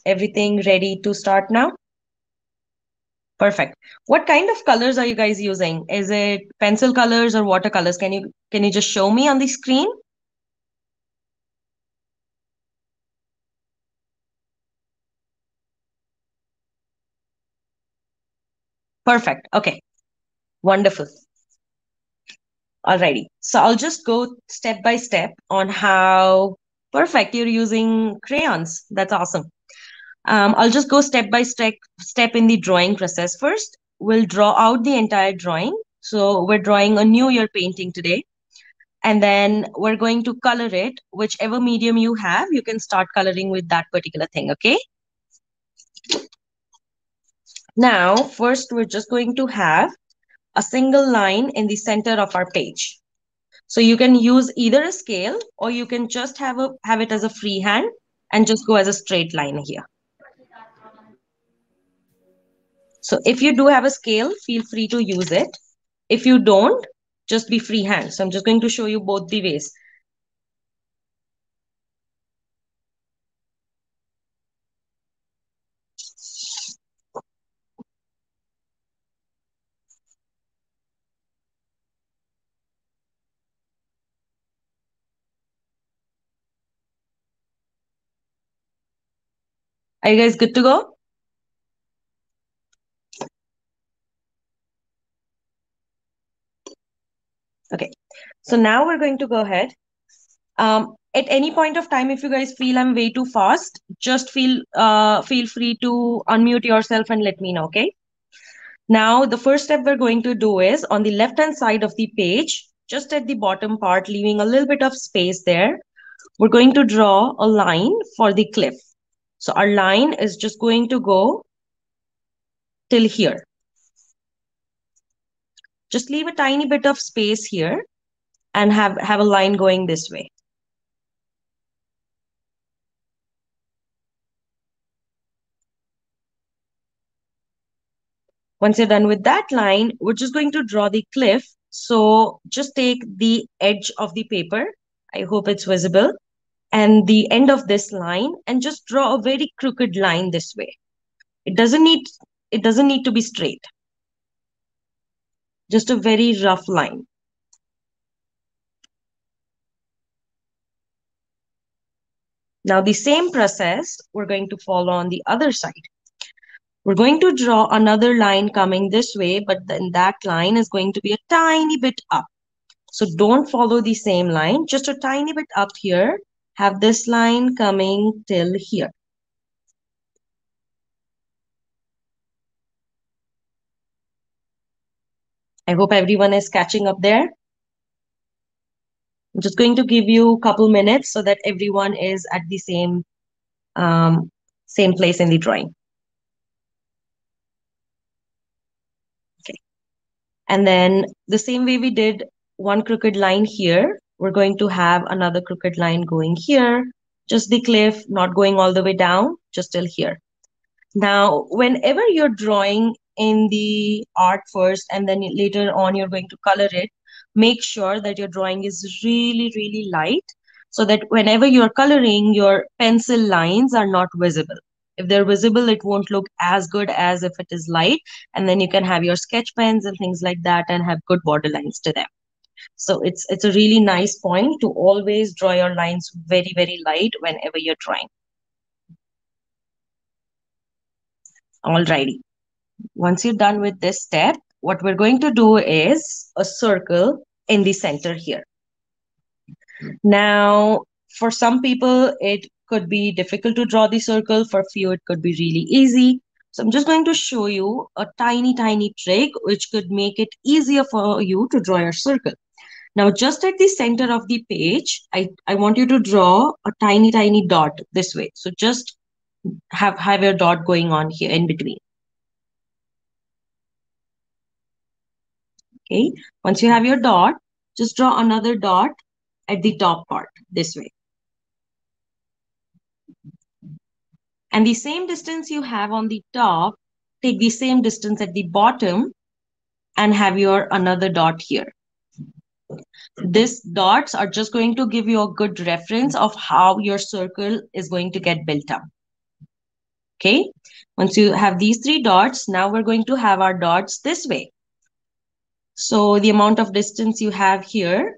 everything ready to start now? Perfect. What kind of colors are you guys using? Is it pencil colors or watercolors? Can you just show me on the screen? Perfect. Okay. Wonderful. Alrighty. So I'll just go step by step on how perfect you're using crayons. That's awesome. I'll just go step by step in the drawing process first. We'll draw out the entire drawing. So we're drawing a New Year painting today. And then we're going to color it. Whichever medium you have, you can start coloring with that particular thing, okay? Now, first, we're just going to have a single line in the center of our page. So you can use either a scale or you can just have it as a freehand and just go as a straight line here. So if you do have a scale, feel free to use it. If you don't, just be freehand. So I'm just going to show you both the ways. Are you guys good to go? Okay, so now we're going to go ahead. At any point of time, if you guys feel I'm way too fast, just feel free to unmute yourself and let me know, okay? Now, the first step we're going to do is on the left-hand side of the page, just at the bottom part, leaving a little bit of space there, we're going to draw a line for the cliff. So our line is just going to go till here. Just leave a tiny bit of space here and have a line going this way. Once you're done with that line, we're just going to draw the cliff. So just take the edge of the paper. I hope it's visible. And the end of this line and just draw a very crooked line this way. It doesn't need to be straight. Just a very rough line. Now the same process we're going to follow on the other side. We're going to draw another line coming this way, but then that line is going to be a tiny bit up. So don't follow the same line, just a tiny bit up here. Have this line coming till here. I hope everyone is catching up there. I'm just going to give you a couple minutes so that everyone is at the same place in the drawing. Okay. And then the same way we did one crooked line here, we're going to have another crooked line going here. Just the cliff, not going all the way down, just till here. Now, whenever you're drawing in the art first and then later on you're going to color it, make sure that your drawing is really, really light so that whenever you're coloring, your pencil lines are not visible. If they're visible, it won't look as good as if it is light. And then you can have your sketch pens and things like that and have good border lines to them. So it's a really nice point to always draw your lines very, very light whenever you're drawing. Alrighty. Once you're done with this step, what we're going to do is a circle in the center here. Now, for some people, it could be difficult to draw the circle. For few, it could be really easy. So I'm just going to show you a tiny, tiny trick which could make it easier for you to draw your circle. Now, just at the center of the page, I want you to draw a tiny, tiny dot this way. So just have your dot going on here in between. Okay, once you have your dot, just draw another dot at the top part this way. And the same distance you have on the top, take the same distance at the bottom and have your another dot here. These dots are just going to give you a good reference of how your circle is going to get built up. Okay. Once you have these three dots, now we're going to have our dots this way. So the amount of distance you have here,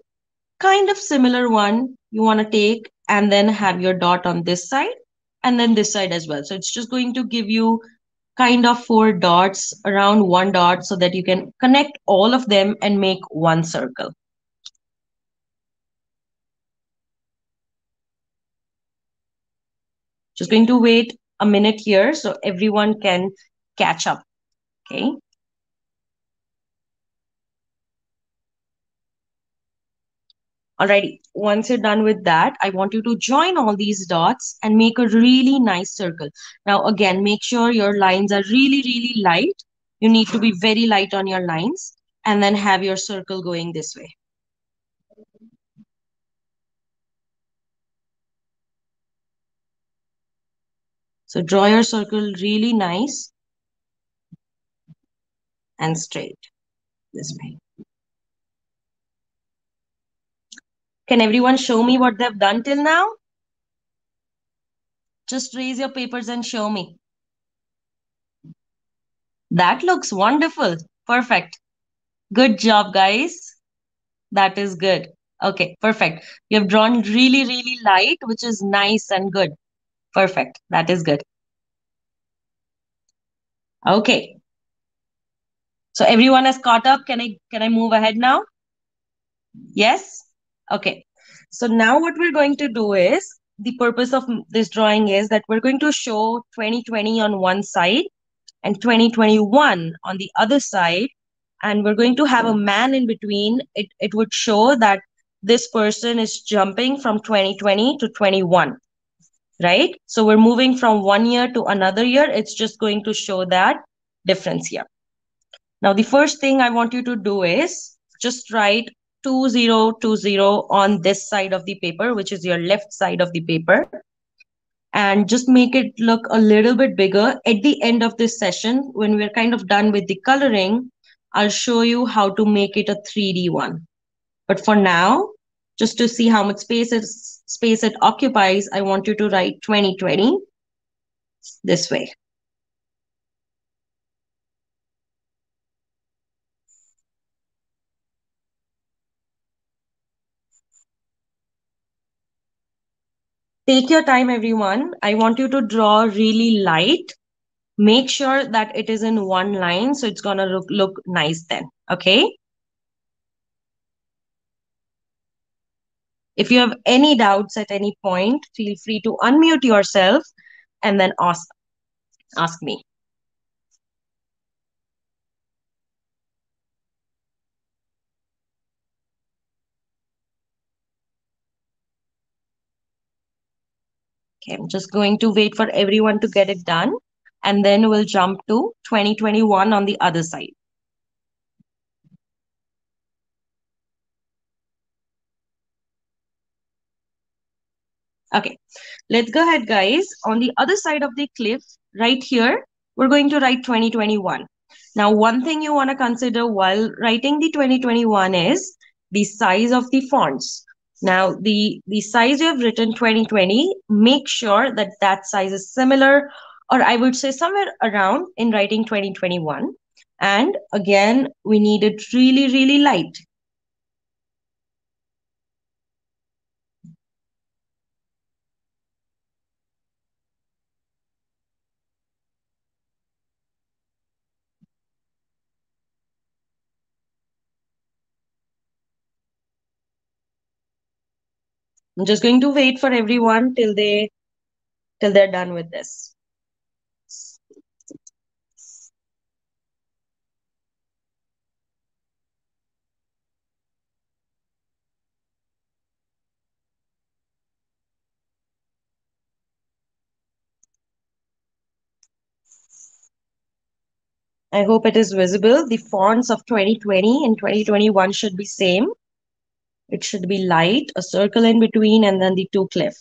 kind of similar one you want to take, and then have your dot on this side and then this side as well. So it's just going to give you kind of four dots around one dot so that you can connect all of them and make one circle. Just going to wait a minute here so everyone can catch up. Okay. Alrighty, once you're done with that, I want you to join all these dots and make a really nice circle. Now, again, make sure your lines are really, really light. You need to be very light on your lines and then have your circle going this way. So draw your circle really nice and straight this way. Can everyone show me what they've done till now? Just raise your papers and show me. That looks wonderful. Perfect. Good job, guys. That is good. Okay, perfect. You have drawn really, really light, which is nice and good. Perfect. That is good. Okay. So everyone has caught up. Can I move ahead now? Yes? Okay. So now what we're going to do is the purpose of this drawing is that we're going to show 2020 on one side and 2021 on the other side, and we're going to have a man in between. It would show that this person is jumping from 2020 to 21, right? So we're moving from one year to another year. It's just going to show that difference here. Now, the first thing I want you to do is just write 2020 on this side of the paper, which is your left side of the paper, and just make it look a little bit bigger. At the end of this session, when we're kind of done with the coloring, I'll show you how to make it a 3D one. But for now, just to see how much space it occupies, I want you to write 2020 this way. Take your time, everyone. I want you to draw really light. Make sure that it is in one line, so it's gonna look nice then, okay? If you have any doubts at any point, feel free to unmute yourself and then ask me. Okay, I'm just going to wait for everyone to get it done, and then we'll jump to 2021 on the other side. Okay, let's go ahead, guys. On the other side of the cliff, right here, we're going to write 2021. Now, one thing you want to consider while writing the 2021 is the size of the fonts. Now, the size you have written 2020, make sure that that size is similar, or I would say somewhere around in writing 2021. And again, we need it really, really light. I'm just going to wait for everyone till they're done with this. I hope it is visible. The fonts of 2020 and 2021 should be same. It should be light, a circle in between, and then the two cliff.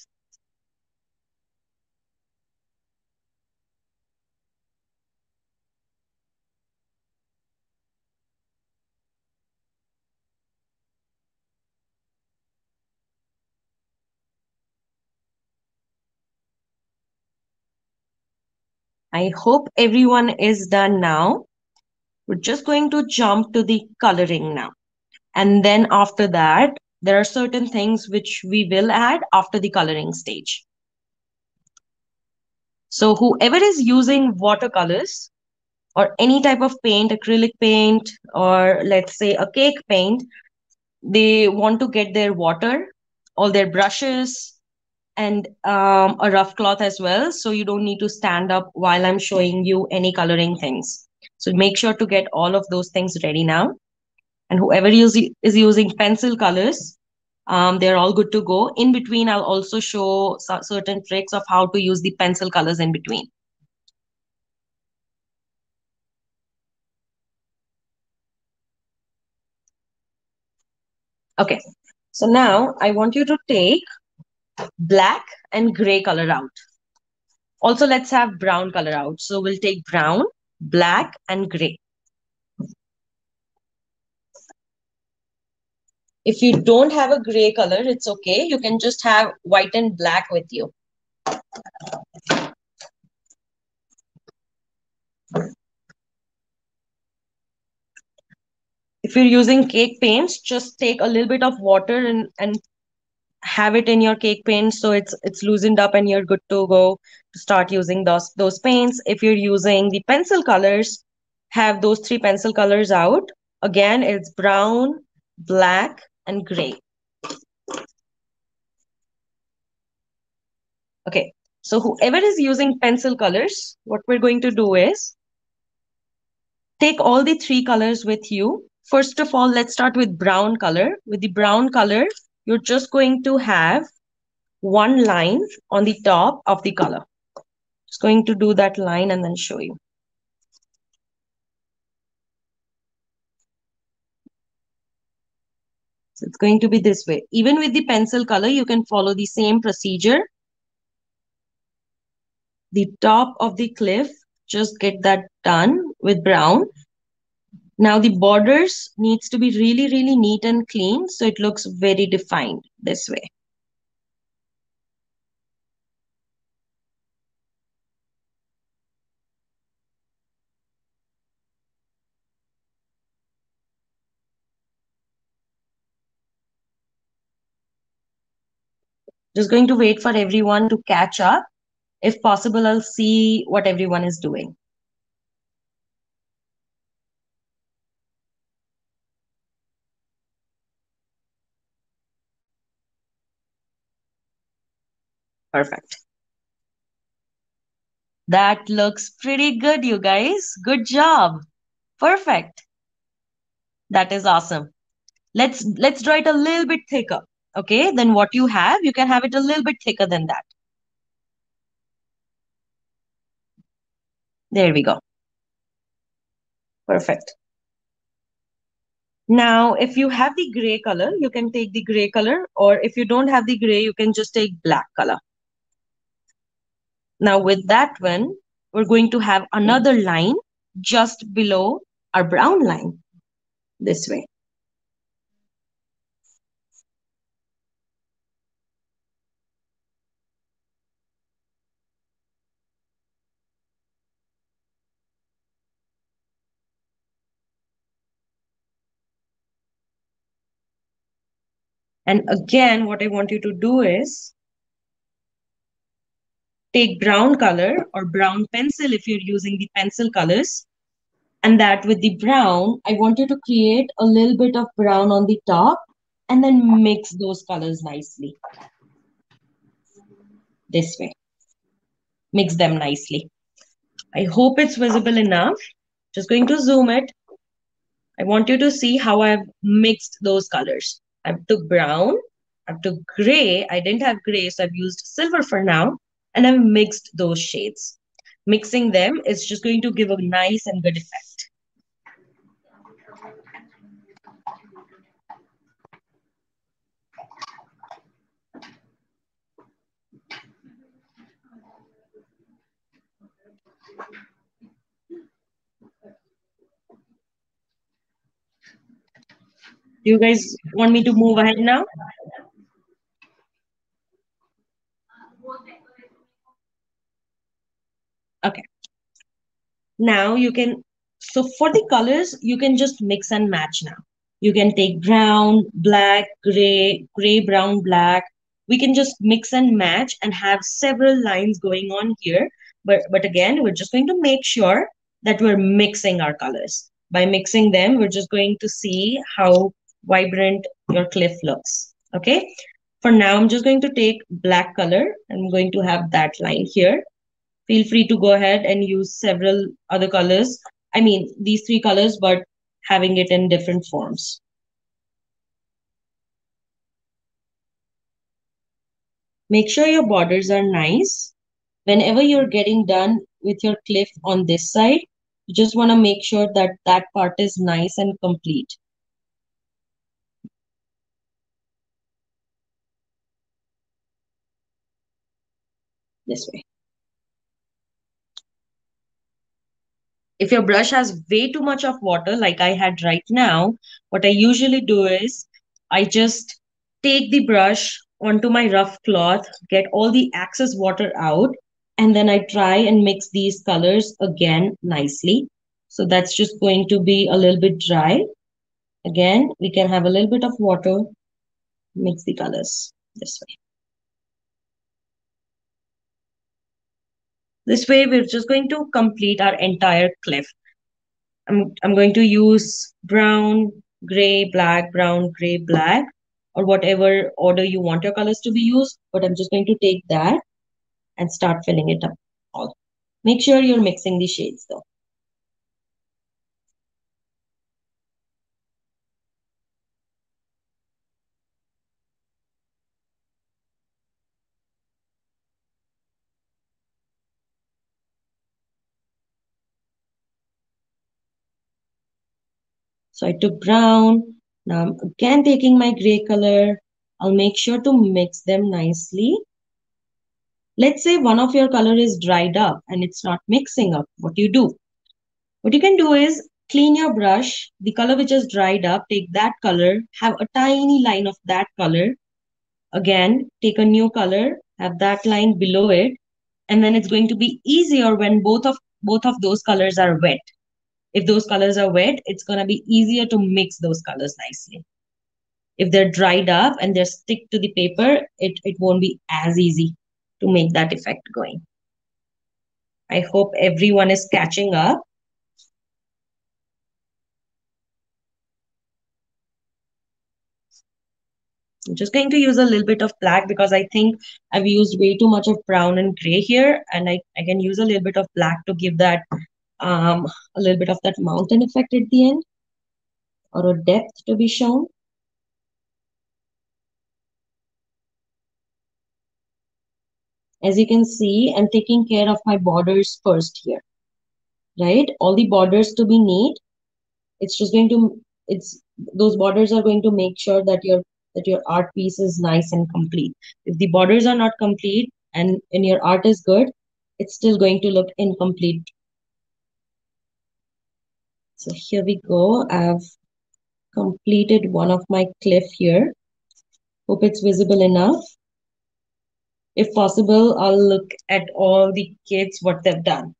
I hope everyone is done now. We're just going to jump to the coloring now. And then after that, there are certain things which we will add after the coloring stage. So whoever is using watercolors or any type of paint, acrylic paint, or let's say a cake paint, they want to get their water, all their brushes, and a rough cloth as well. So you don't need to stand up while I'm showing you any coloring things. So make sure to get all of those things ready now. And whoever is using pencil colors, they're all good to go. In between, I'll also show certain tricks of how to use the pencil colors in between. Okay, so now I want you to take black and gray color out. Also, let's have brown color out. So we'll take brown, black, and gray. If you don't have a gray color, it's okay. You can just have white and black with you. If you're using cake paints, just take a little bit of water and have it in your cake paint so it's loosened up and you're good to go to start using those paints. If you're using the pencil colors, have those three pencil colors out. Again, it's brown, black, and gray. Okay, so whoever is using pencil colors, what we're going to do is take all the three colors with you. First of all, let's start with brown color. With the brown color, you're just going to have one line on the top of the color. Just going to do that line and then show you. So it's going to be this way. Even with the pencil color, you can follow the same procedure. The top of the cliff, just get that done with brown. Now the borders needs to be really, really neat and clean so it looks very defined this way. Just going to wait for everyone to catch up. If possible, I'll see what everyone is doing. Perfect. That looks pretty good, you guys. Good job. Perfect. That is awesome. Let's draw it a little bit thicker. Okay, then what you have, you can have it a little bit thicker than that. There we go. Perfect. Now, if you have the gray color, you can take the gray color, or if you don't have the gray, you can just take black color. Now, with that one, we're going to have another line just below our brown line this way. And again, what I want you to do is take brown color or brown pencil if you're using the pencil colors. And that with the brown, I want you to create a little bit of brown on the top and then mix those colors nicely this way. Mix them nicely. I hope it's visible enough. Just going to zoom it. I want you to see how I've mixed those colors. I took brown, I took gray. I didn't have gray, so I've used silver for now. And I've mixed those shades. Mixing them is just going to give a nice and good effect. Do you guys want me to move ahead now? Okay. Now you can, so for the colors, you can just mix and match now. You can take brown, black, gray, brown, black. We can just mix and match and have several lines going on here. But again, we're just going to make sure that we're mixing our colors. By mixing them, we're just going to see how vibrant your cliff looks. Okay. For now, I'm just going to take black color. I'm going to have that line here. Feel free to go ahead and use several other colors. I mean, these three colors, but having it in different forms. Make sure your borders are nice. Whenever you're getting done with your cliff on this side, you just want to make sure that that part is nice and complete. This way. If your brush has way too much of water, like I had right now, what I usually do is I just take the brush onto my rough cloth, get all the excess water out, and then I try and mix these colors again nicely. So that's just going to be a little bit dry. Again, we can have a little bit of water, mix the colors this way. This way, we're just going to complete our entire cliff. I'm going to use brown, gray, black, brown, gray, black, or whatever order you want your colors to be used. But I'm just going to take that and start filling it up all. Make sure you're mixing the shades though. So I took brown. Now I'm again taking my gray color. I'll make sure to mix them nicely. Let's say one of your color is dried up and it's not mixing up. What do you do? What you can do is clean your brush, the color which is dried up, take that color, have a tiny line of that color. Again, take a new color, have that line below it, and then it's going to be easier when both of those colors are wet. If those colors are wet, it's going to be easier to mix those colors nicely. If they're dried up and they're stick to the paper, it won't be as easy to make that effect going. I hope everyone is catching up. I'm just going to use a little bit of black because I think I've used way too much of brown and gray here, and I can use a little bit of black to give that a little bit of that mountain effect at the end, or a depth to be shown. As you can see, I'm taking care of my borders first here, right? All the borders to be neat. It's just going to, it's, those borders are going to make sure that your art piece is nice and complete. If the borders are not complete and your art is good, it's still going to look incomplete. So here we go. I've completed one of my cliff here. Hope it's visible enough. If possible, I'll look at all the kids, what they've done.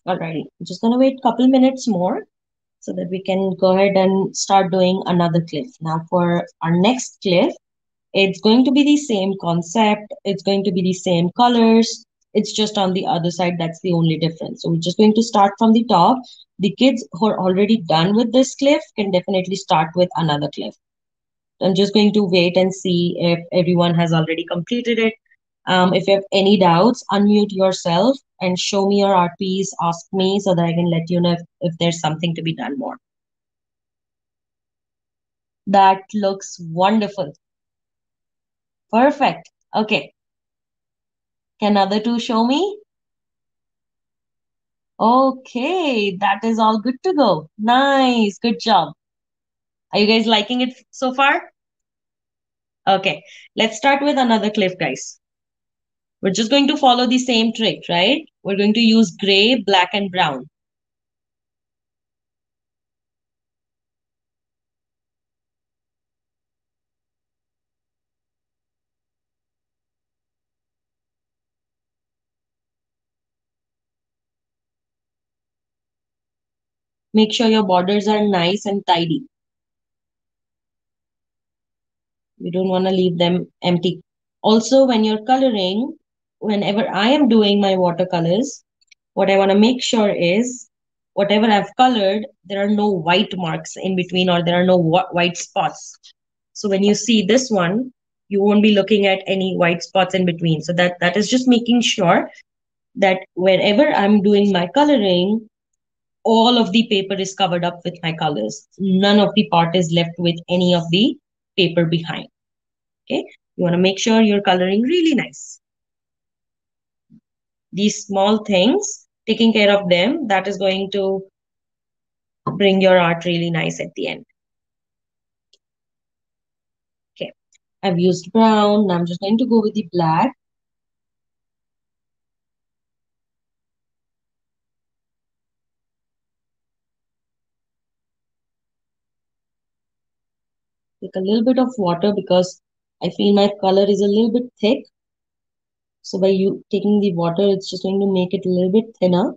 Alrighty, I'm just gonna wait a couple minutes more so that we can go ahead and start doing another cliff. Now for our next cliff, it's going to be the same concept. It's going to be the same colors. It's just on the other side. That's the only difference. So we're just going to start from the top. The kids who are already done with this cliff can definitely start with another cliff. I'm just going to wait and see if everyone has already completed it. If you have any doubts, unmute yourself and show me your art piece, ask me so that I can let you know if there's something to be done more. That looks wonderful. Perfect. Okay. Can other two show me? Okay, that is all good to go. Nice. Good job. Are you guys liking it so far? Okay. Let's start with another cliff, guys. We're just going to follow the same trick, right? We're going to use gray, black, and brown. Make sure your borders are nice and tidy. You don't want to leave them empty. Also, when you're coloring, whenever I am doing my watercolors, what I want to make sure is whatever I've colored, there are no white marks in between or there are no white spots. So when you see this one, you won't be looking at any white spots in between. So that is just making sure that wherever I'm doing my coloring, all of the paper is covered up with my colors. None of the part is left with any of the paper behind. Okay, you want to make sure you're coloring really nice. These small things, taking care of them, that is going to bring your art really nice at the end. Okay, I've used brown. Now I'm just going to go with the black. Take a little bit of water because I feel my color is a little bit thick. So by you taking the water, it's just going to make it a little bit thinner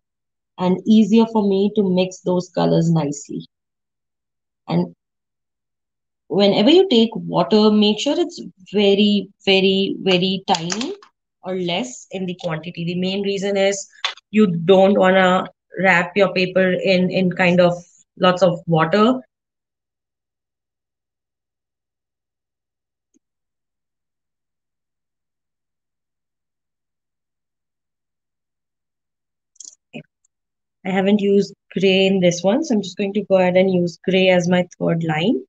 and easier for me to mix those colors nicely. And whenever you take water, make sure it's very, very, very tiny or less in the quantity. The main reason is you don't want to wrap your paper in kind of lots of water. I haven't used gray in this one, so I'm just going to go ahead and use gray as my third line.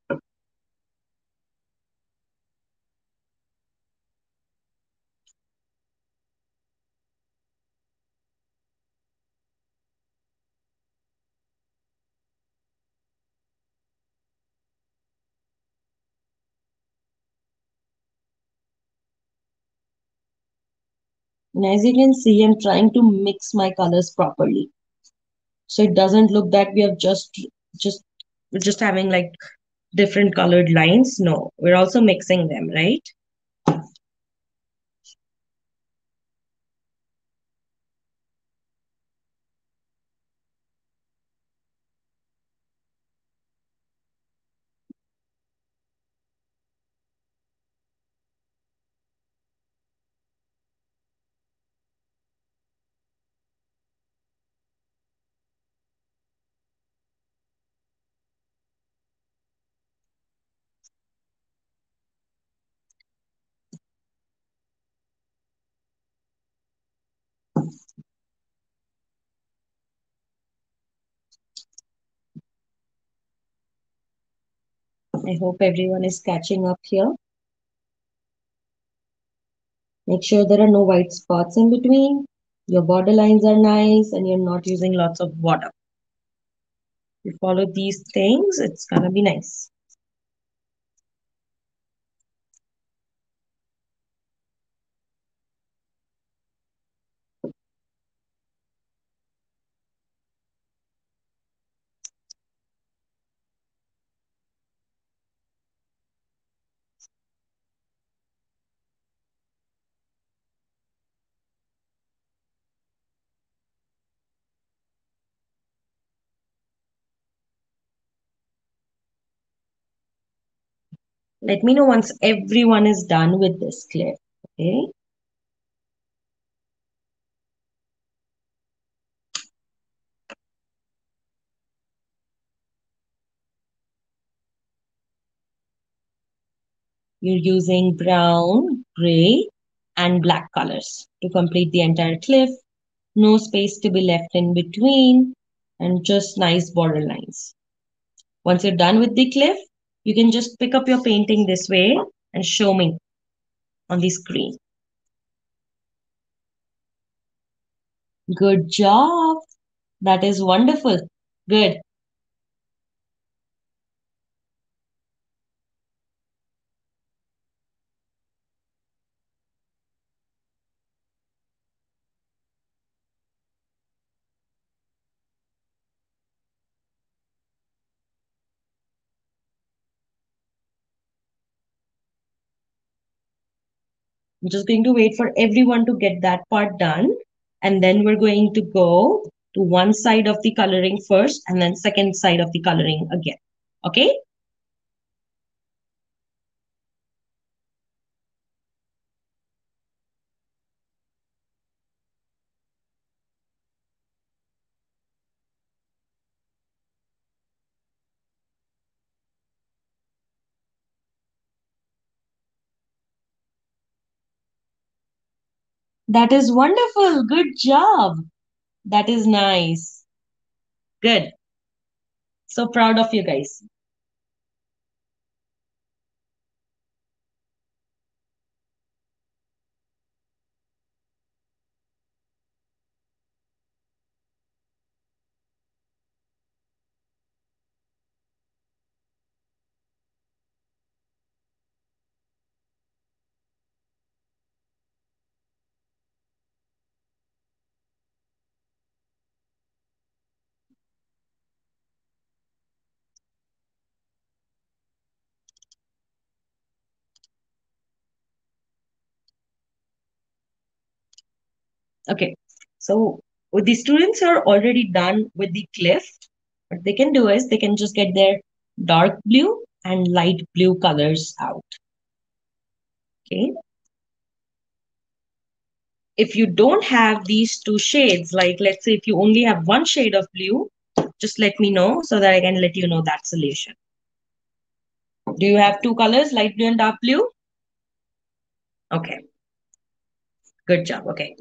And as you can see, I'm trying to mix my colors properly. So it doesn't look that we have just we're just having like different colored lines. No, we're also mixing them, right? I hope everyone is catching up here. Make sure there are no white spots in between. Your border lines are nice and you're not using lots of water. If you follow these things, it's gonna be nice. Let me know once everyone is done with this clip. Okay. You're using brown, gray, and black colors to complete the entire cliff. No space to be left in between, and just nice border lines. Once you're done with the cliff, you can just pick up your painting this way and show me on the screen. Good job. That is wonderful. Good. I'm just going to wait for everyone to get that part done. And then we're going to go to one side of the coloring first and then second side of the coloring again. Okay? That is wonderful. Good job. That is nice. Good. So proud of you guys. Okay. So with the students who are already done with the cliff, what they can do is they can just get their dark blue and light blue colors out. Okay. If you don't have these two shades, like let's say if you only have one shade of blue, just let me know so that I can let you know that solution. Do you have two colors, light blue and dark blue? Okay, good job. Okay,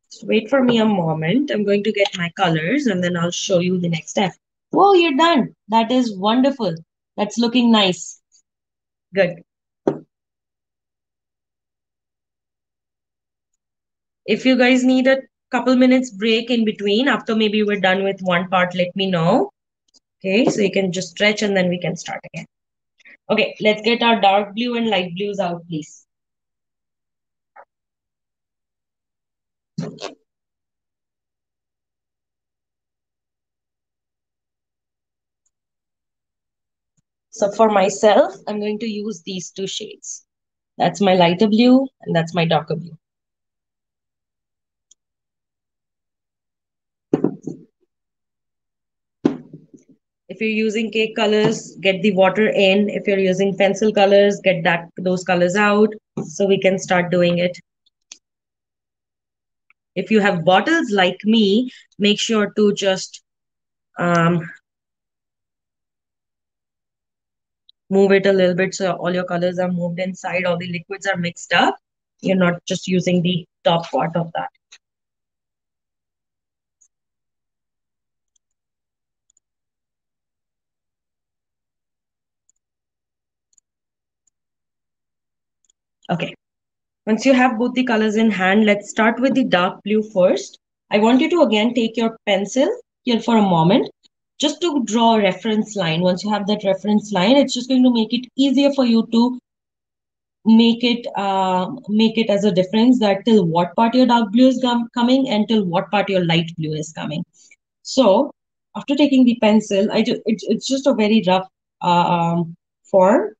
so wait for me a moment. I'm going to get my colors and then I'll show you the next step. Whoa, you're done. That is wonderful. That's looking nice. Good. If you guys need a couple minutes break in between, after maybe we're done with one part, let me know. Okay, so you can just stretch and then we can start again. Okay, let's get our dark blue and light blues out, please. So for myself, I'm going to use these two shades. That's my lighter blue and that's my darker blue. If you're using cake colors, get the water in. If you're using pencil colors, get those colors out so we can start doing it. If you have bottles like me, make sure to just move it a little bit so all your colors are moved inside, all the liquids are mixed up. You're not just using the top part of that. Okay. Once you have both the colors in hand, let's start with the dark blue first. I want you to again take your pencil here for a moment just to draw a reference line. Once you have that reference line, it's just going to make it easier for you to make it as a difference that till what part your dark blue is coming and till what part your light blue is coming. So after taking the pencil, it's just a very rough form.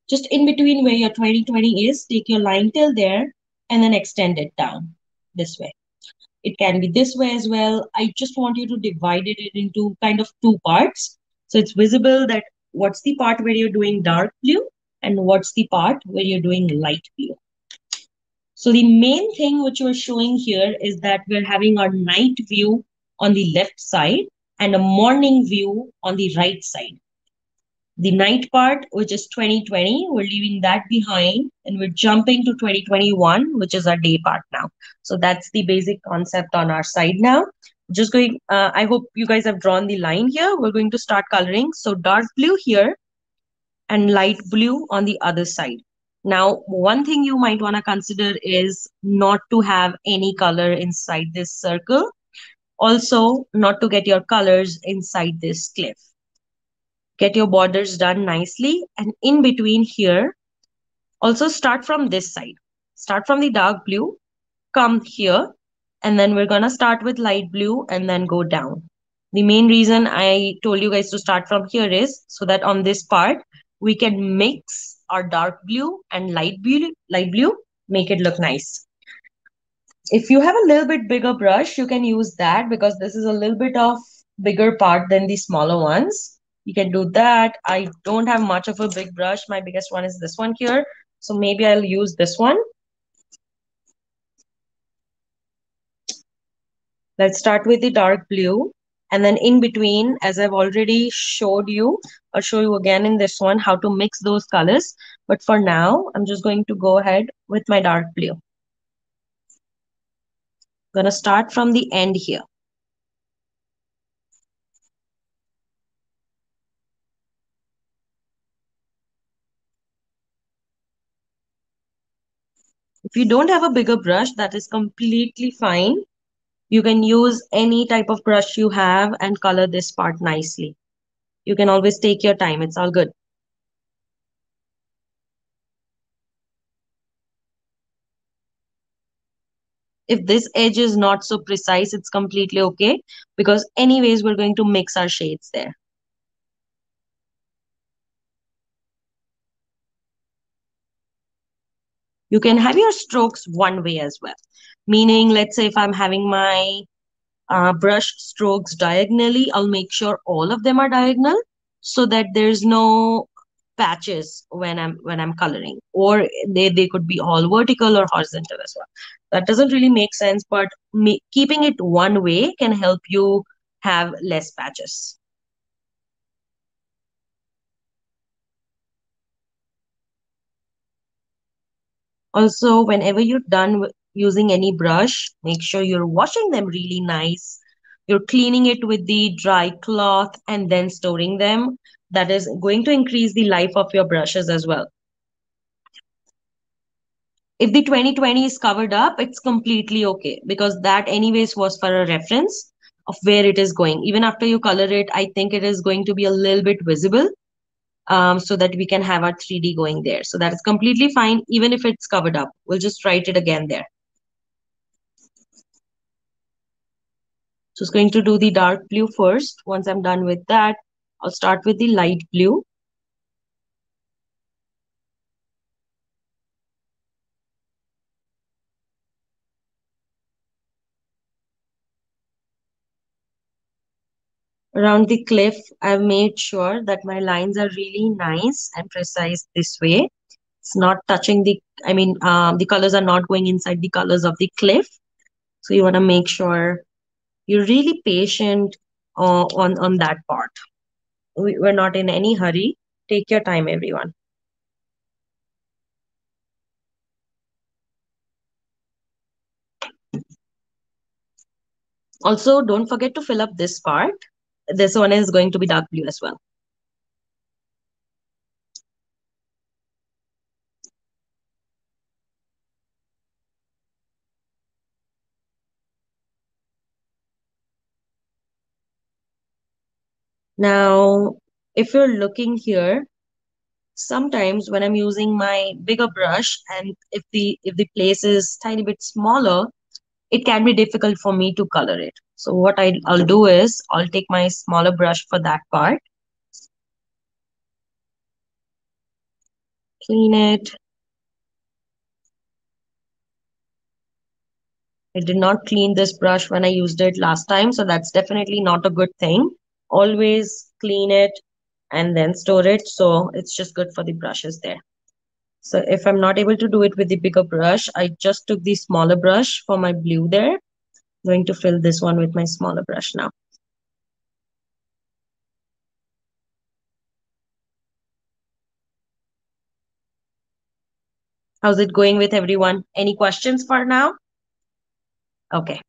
Just in between where your 2020 is, take your line till there and then extend it down this way. It can be this way as well. I just want you to divide it into kind of two parts. So it's visible that what's the part where you're doing dark blue and what's the part where you're doing light blue. So the main thing which we're showing here is that we're having our night view on the left side and a morning view on the right side. The night part, which is 2020, we're leaving that behind and we're jumping to 2021, which is our day part now. So that's the basic concept on our side now. Just going, I hope you guys have drawn the line here. We're going to start coloring. So dark blue here and light blue on the other side. Now, one thing you might want to consider is not to have any color inside this circle. Also, not to get your colors inside this cliff. Get your borders done nicely, and in between here, also start from this side. Start from the dark blue, come here, and then we're gonna start with light blue and then go down. The main reason I told you guys to start from here is so that on this part, we can mix our dark blue and light blue, make it look nice. If you have a little bit bigger brush, you can use that because this is a little bit of bigger part than the smaller ones. You can do that. I don't have much of a big brush. My biggest one is this one here. So maybe I'll use this one. Let's start with the dark blue. And then in between, as I've already showed you, I'll show you again in this one how to mix those colors. But for now, I'm just going to go ahead with my dark blue. I'm going to start from the end here. If you don't have a bigger brush, that is completely fine. You can use any type of brush you have and color this part nicely. You can always take your time. It's all good. If this edge is not so precise, it's completely okay because anyways, we're going to mix our shades there. You can have your strokes one way as well. Meaning, let's say if I'm having my brush strokes diagonally, I'll make sure all of them are diagonal so that there's no patches when I'm coloring, or they could be all vertical or horizontal as well. That doesn't really make sense, but keeping it one way can help you have less patches. Also, whenever you're done with using any brush, make sure you're washing them really nice. You're cleaning it with the dry cloth and then storing them. That is going to increase the life of your brushes as well. If the 2020 is covered up, it's completely okay because that anyways was for a reference of where it is going. Even after you color it, I think it is going to be a little bit visible, so that we can have our 3D going there. So that is completely fine, even if it's covered up. We'll just write it again there. So it's going to do the dark blue first. Once I'm done with that, I'll start with the light blue. Around the cliff, I've made sure that my lines are really nice and precise this way. It's not touching the colors are not going inside the colors of the cliff. So you want to make sure you're really patient on that part. We're not in any hurry. Take your time, everyone. Also, don't forget to fill up this part. This one is going to be dark blue as well. Now, if you're looking here, sometimes when I'm using my bigger brush and if the place is tiny bit smaller, it can be difficult for me to color it. So what I'll do is I'll take my smaller brush for that part, clean it. I did not clean this brush when I used it last time, so that's definitely not a good thing. Always clean it and then store it, so it's just good for the brushes there. So if I'm not able to do it with the bigger brush, I just took the smaller brush for my blue there. I'm going to fill this one with my smaller brush now. How's it going with everyone? Any questions for now? Okay.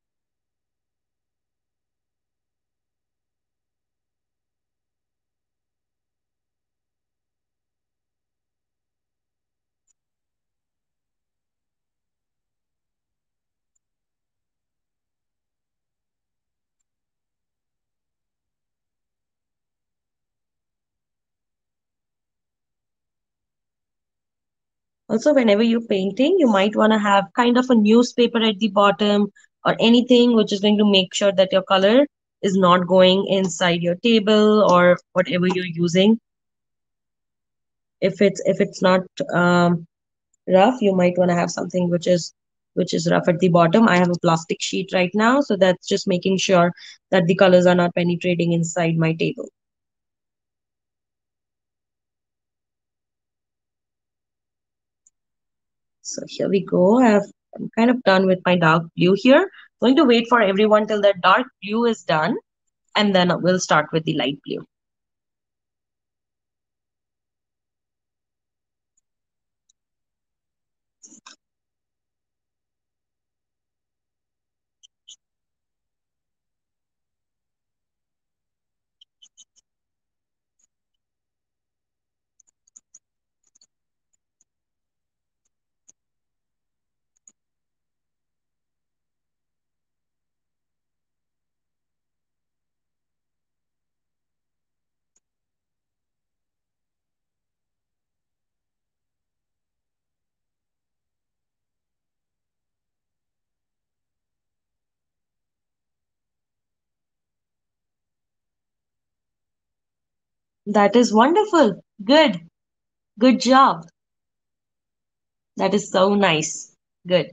Also, whenever you're painting, you might want to have kind of a newspaper at the bottom or anything which is going to make sure that your color is not going inside your table or whatever you're using. If it's not rough, you might want to have something which is rough at the bottom. I have a plastic sheet right now, so that's just making sure that the colors are not penetrating inside my table. So here we go. I'm kind of done with my dark blue here. Going to wait for everyone till the dark blue is done, and then we'll start with the light blue. That is wonderful. Good. Good job. That is so nice. Good.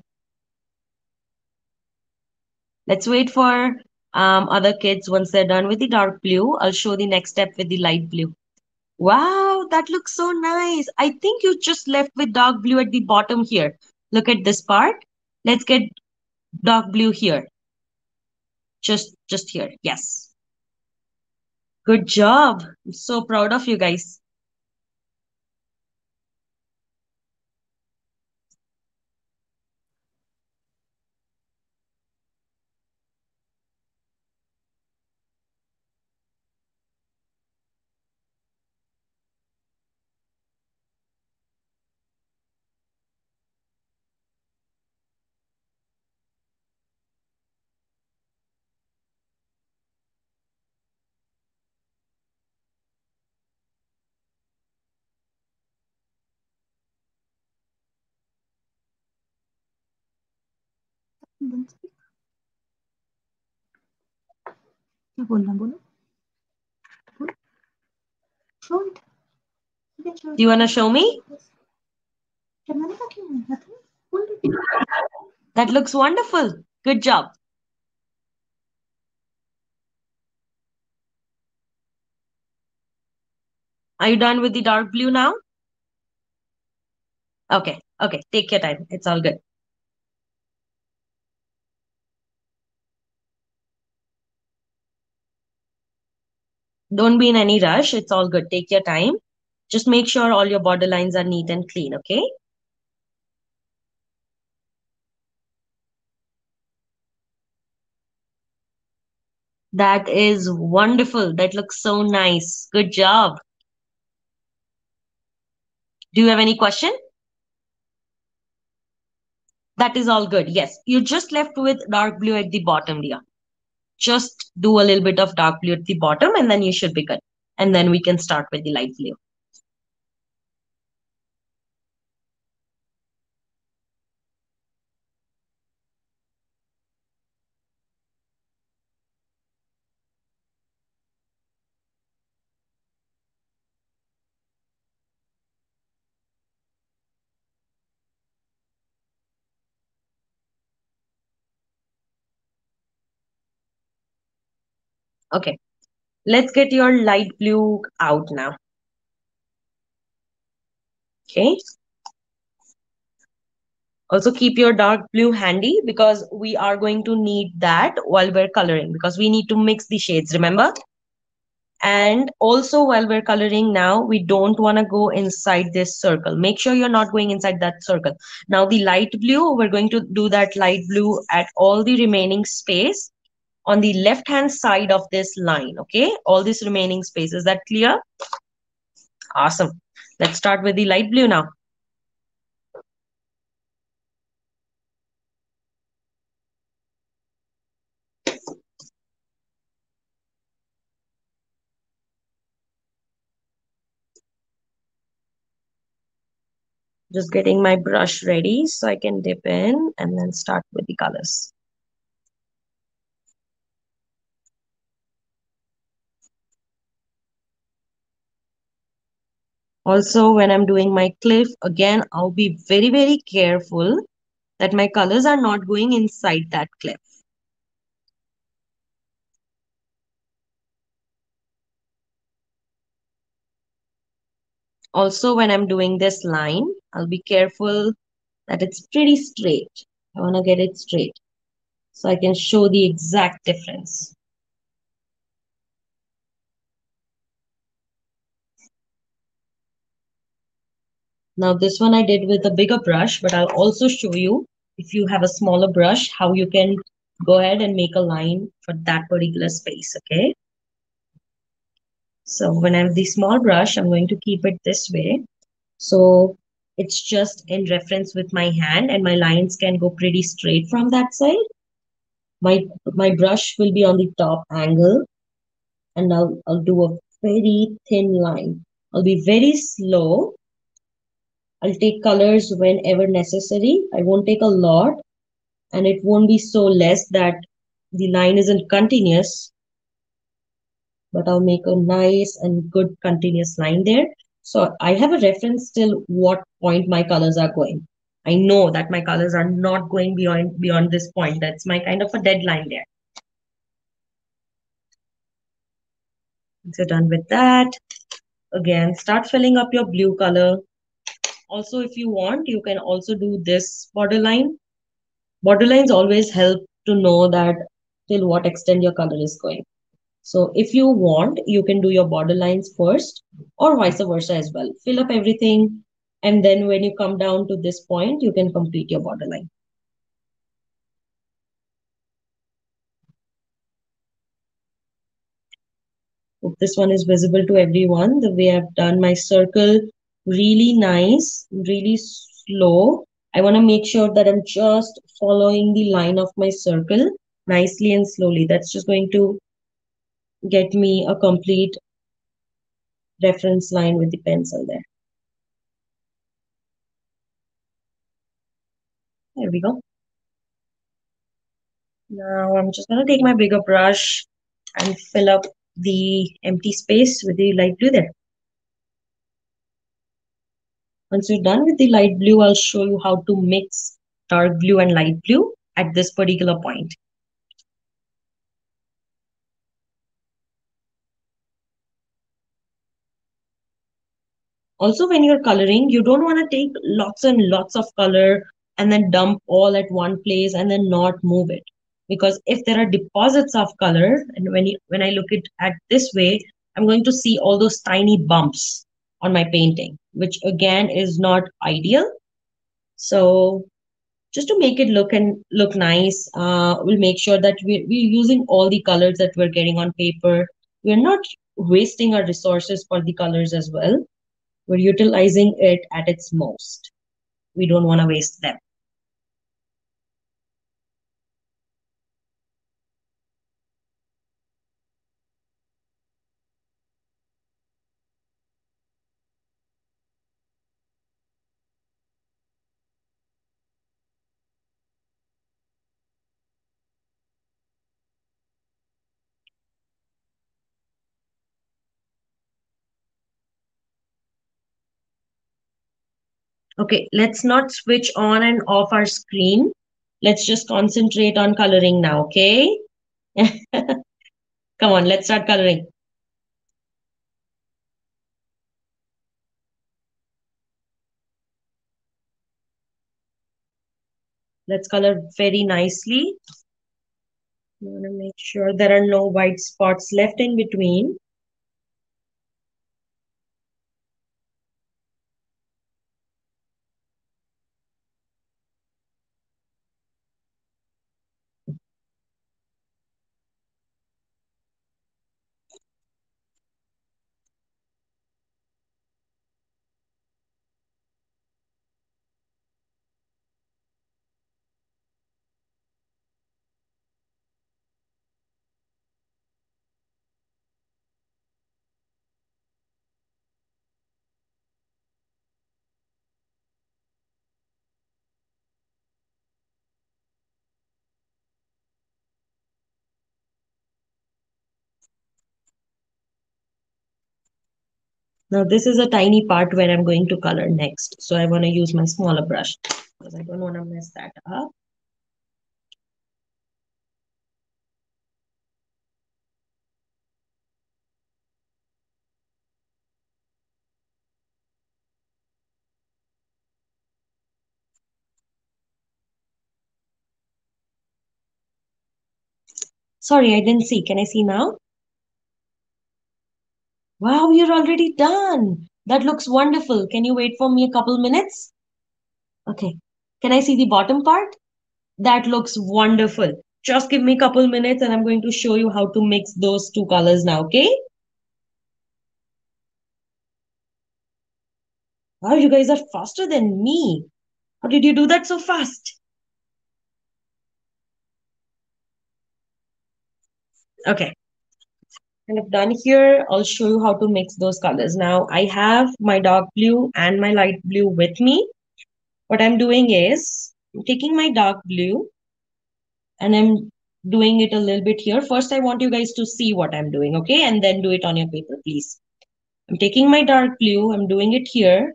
Let's wait for other kids. Once they're done with the dark blue, I'll show the next step with the light blue. Wow, that looks so nice. I think you just left with dark blue at the bottom here. Look at this part. Let's get dark blue here. Just here. Yes. Good job. I'm so proud of you guys. क्या बोलना बोलो show it you can show Do you it want to show me? Camera का क्यों है हाथ में hold it That looks wonderful. Good job. Are you done with the dark blue now? Okay. Okay. Take your time. It's all good. Don't be in any rush. It's all good. Take your time. Just make sure all your border lines are neat and clean. Okay. That is wonderful. That looks so nice. Good job. Do you have any question? That is all good. Yes. You just left with dark blue at the bottom, dear. Just do a little bit of dark blue at the bottom and then you should be good. And then we can start with the light blue. Okay. Let's get your light blue out now. Okay. Also keep your dark blue handy because we are going to need that while we're coloring because we need to mix the shades, remember? And also, while we're coloring now, we don't want to go inside this circle. Make sure you're not going inside that circle. Now the light blue, we're going to do that light blue at all the remaining space on the left hand side of this line. Okay, all this remaining space. Is that clear? Awesome. Let's start with the light blue now. Just getting my brush ready so I can dip in and then start with the colors. Also, when I'm doing my cliff, again, I'll be very, very careful that my colors are not going inside that cliff. Also, when I'm doing this line, I'll be careful that it's pretty straight. I want to get it straight so I can show the exact difference. Now this one I did with a bigger brush, but I'll also show you if you have a smaller brush, how you can go ahead and make a line for that particular space, okay? So when I have the small brush, I'm going to keep it this way. So it's just in reference with my hand and my lines can go pretty straight from that side. My brush will be on the top angle and I'll do a very thin line. I'll be very slow. I'll take colors whenever necessary. I won't take a lot and it won't be so less that the line isn't continuous, but I'll make a nice and good continuous line there. So I have a reference till what point my colors are going. I know that my colors are not going beyond this point. That's my kind of a deadline there. Once you're done with that, again, start filling up your blue color. Also, if you want, you can also do this borderline. Borderlines always help to know that till what extent your color is going. So if you want, you can do your borderlines first or vice versa as well. Fill up everything. And then when you come down to this point, you can complete your borderline. Hope this one is visible to everyone. The way I've done my circle, really nice, really slow. I want to make sure that I'm just following the line of my circle nicely and slowly. That's just going to get me a complete reference line with the pencil there. There we go. Now I'm just going to take my bigger brush and fill up the empty space with the light blue there. Once you're done with the light blue, I'll show you how to mix dark blue and light blue at this particular point. Also, when you're coloring, you don't want to take lots and lots of color and then dump all at one place and then not move it. Because if there are deposits of color, and when I look at this way, I'm going to see all those tiny bumps on my painting, which again is not ideal. So just to make it look nice, we'll make sure that we're using all the colors that we're getting on paper. We're not wasting our resources for the colors as well. We're utilizing it at its most. We don't want to waste them. Okay, let's not switch on and off our screen. Let's just concentrate on coloring now, okay? Come on, let's start coloring. Let's color very nicely. I want to make sure there are no white spots left in between. Now this is a tiny part where I'm going to color next. So I want to use my smaller brush because I don't want to mess that up. Sorry, I didn't see. Can I see now? Wow, you're already done. That looks wonderful. Can you wait for me a couple minutes? Okay. Can I see the bottom part? That looks wonderful. Just give me a couple minutes and I'm going to show you how to mix those two colors now, okay? Wow, you guys are faster than me. How did you do that so fast? Okay, kind of done here. I'll show you how to mix those colors. Now, I have my dark blue and my light blue with me. What I'm doing is I'm taking my dark blue and I'm doing it a little bit here. First, I want you guys to see what I'm doing, okay? And then do it on your paper, please. I'm taking my dark blue, I'm doing it here.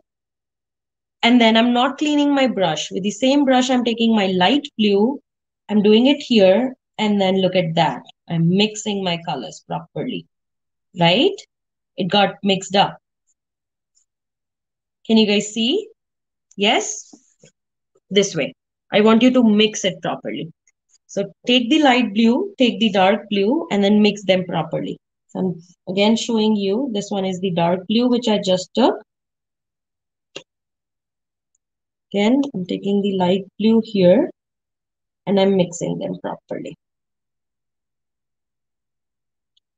And then I'm not cleaning my brush. With the same brush, I'm taking my light blue, I'm doing it here. And then look at that. I'm mixing my colors properly, right? It got mixed up. Can you guys see? Yes? This way. I want you to mix it properly. So take the light blue, take the dark blue, and then mix them properly. So I'm again showing you, this one is the dark blue, which I just took. Again, I'm taking the light blue here, and I'm mixing them properly.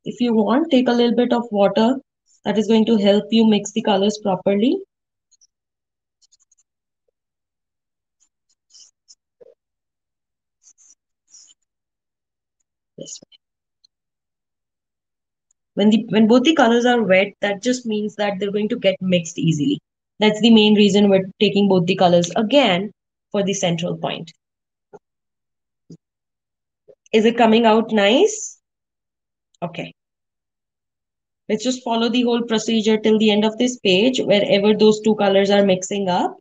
If you want, take a little bit of water. That is going to help you mix the colors properly. This way. When both the colors are wet, that just means that they're going to get mixed easily. That's the main reason we're taking both the colors again for the central point. Is it coming out nice? Okay. Let's just follow the whole procedure till the end of this page, wherever those two colors are mixing up.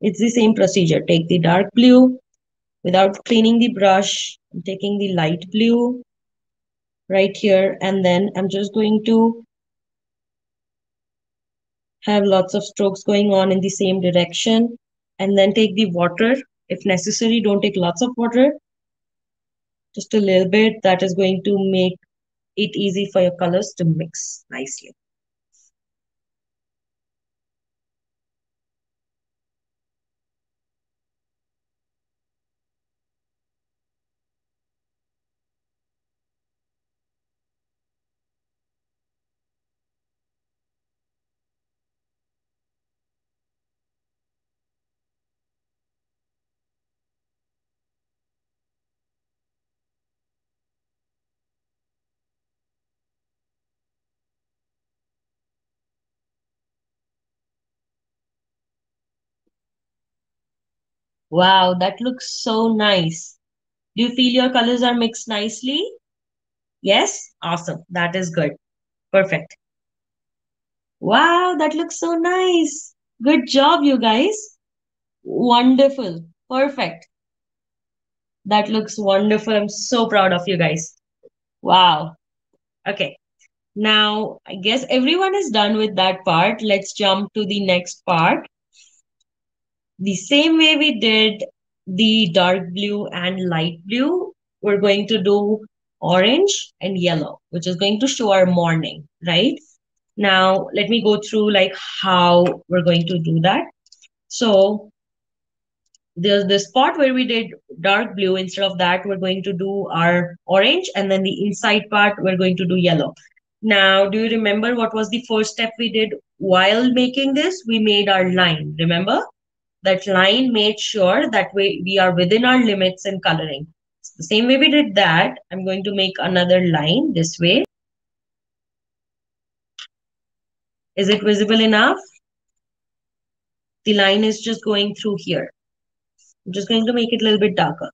It's the same procedure. Take the dark blue without cleaning the brush. I'm taking the light blue right here, and then I'm just going to have lots of strokes going on in the same direction, and then take the water. If necessary, don't take lots of water, just a little bit. That is going to make it easy for your colors to mix nicely. Wow, that looks so nice. Do you feel your colors are mixed nicely? Yes? Awesome. That is good. Perfect. Wow, that looks so nice. Good job, you guys. Wonderful. Perfect. That looks wonderful. I'm so proud of you guys. Wow. Okay. Now, I guess everyone is done with that part. Let's jump to the next part. The same way we did the dark blue and light blue, we're going to do orange and yellow, which is going to show our morning, right? Now, let me go through like how we're going to do that. So there's the spot where we did dark blue. Instead of that, we're going to do our orange, and then the inside part, we're going to do yellow. Now, do you remember what was the first step we did while making this? We made our line, remember? That line made sure that we are within our limits in coloring. So the same way we did that, I'm going to make another line this way. Is it visible enough? The line is just going through here. I'm just going to make it a little bit darker.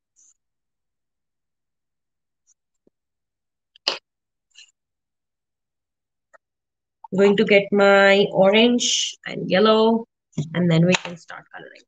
I'm going to get my orange and yellow, and then we can start coloring.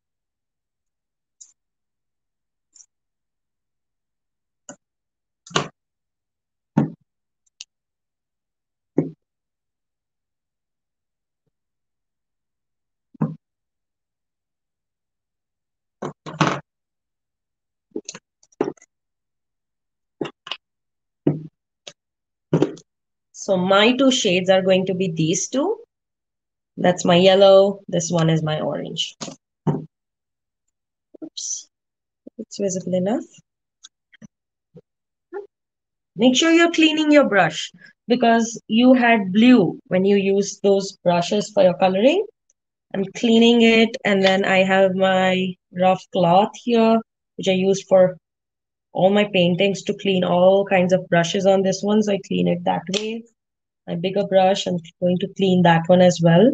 So my two shades are going to be these two. That's my yellow. This one is my orange. Oops, it's visible enough. Make sure you're cleaning your brush because you had blue when you used those brushes for your coloring. I'm cleaning it, and then I have my rough cloth here, which I used for all my paintings to clean all kinds of brushes on this one. So I clean it that way. My bigger brush, I'm going to clean that one as well.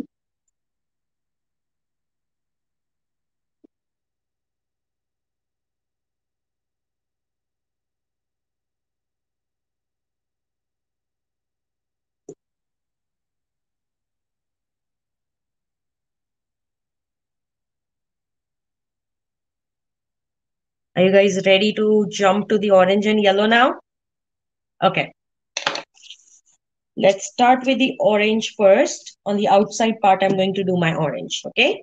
Are you guys ready to jump to the orange and yellow now? Okay. Let's start with the orange first. On the outside part, I'm going to do my orange. Okay.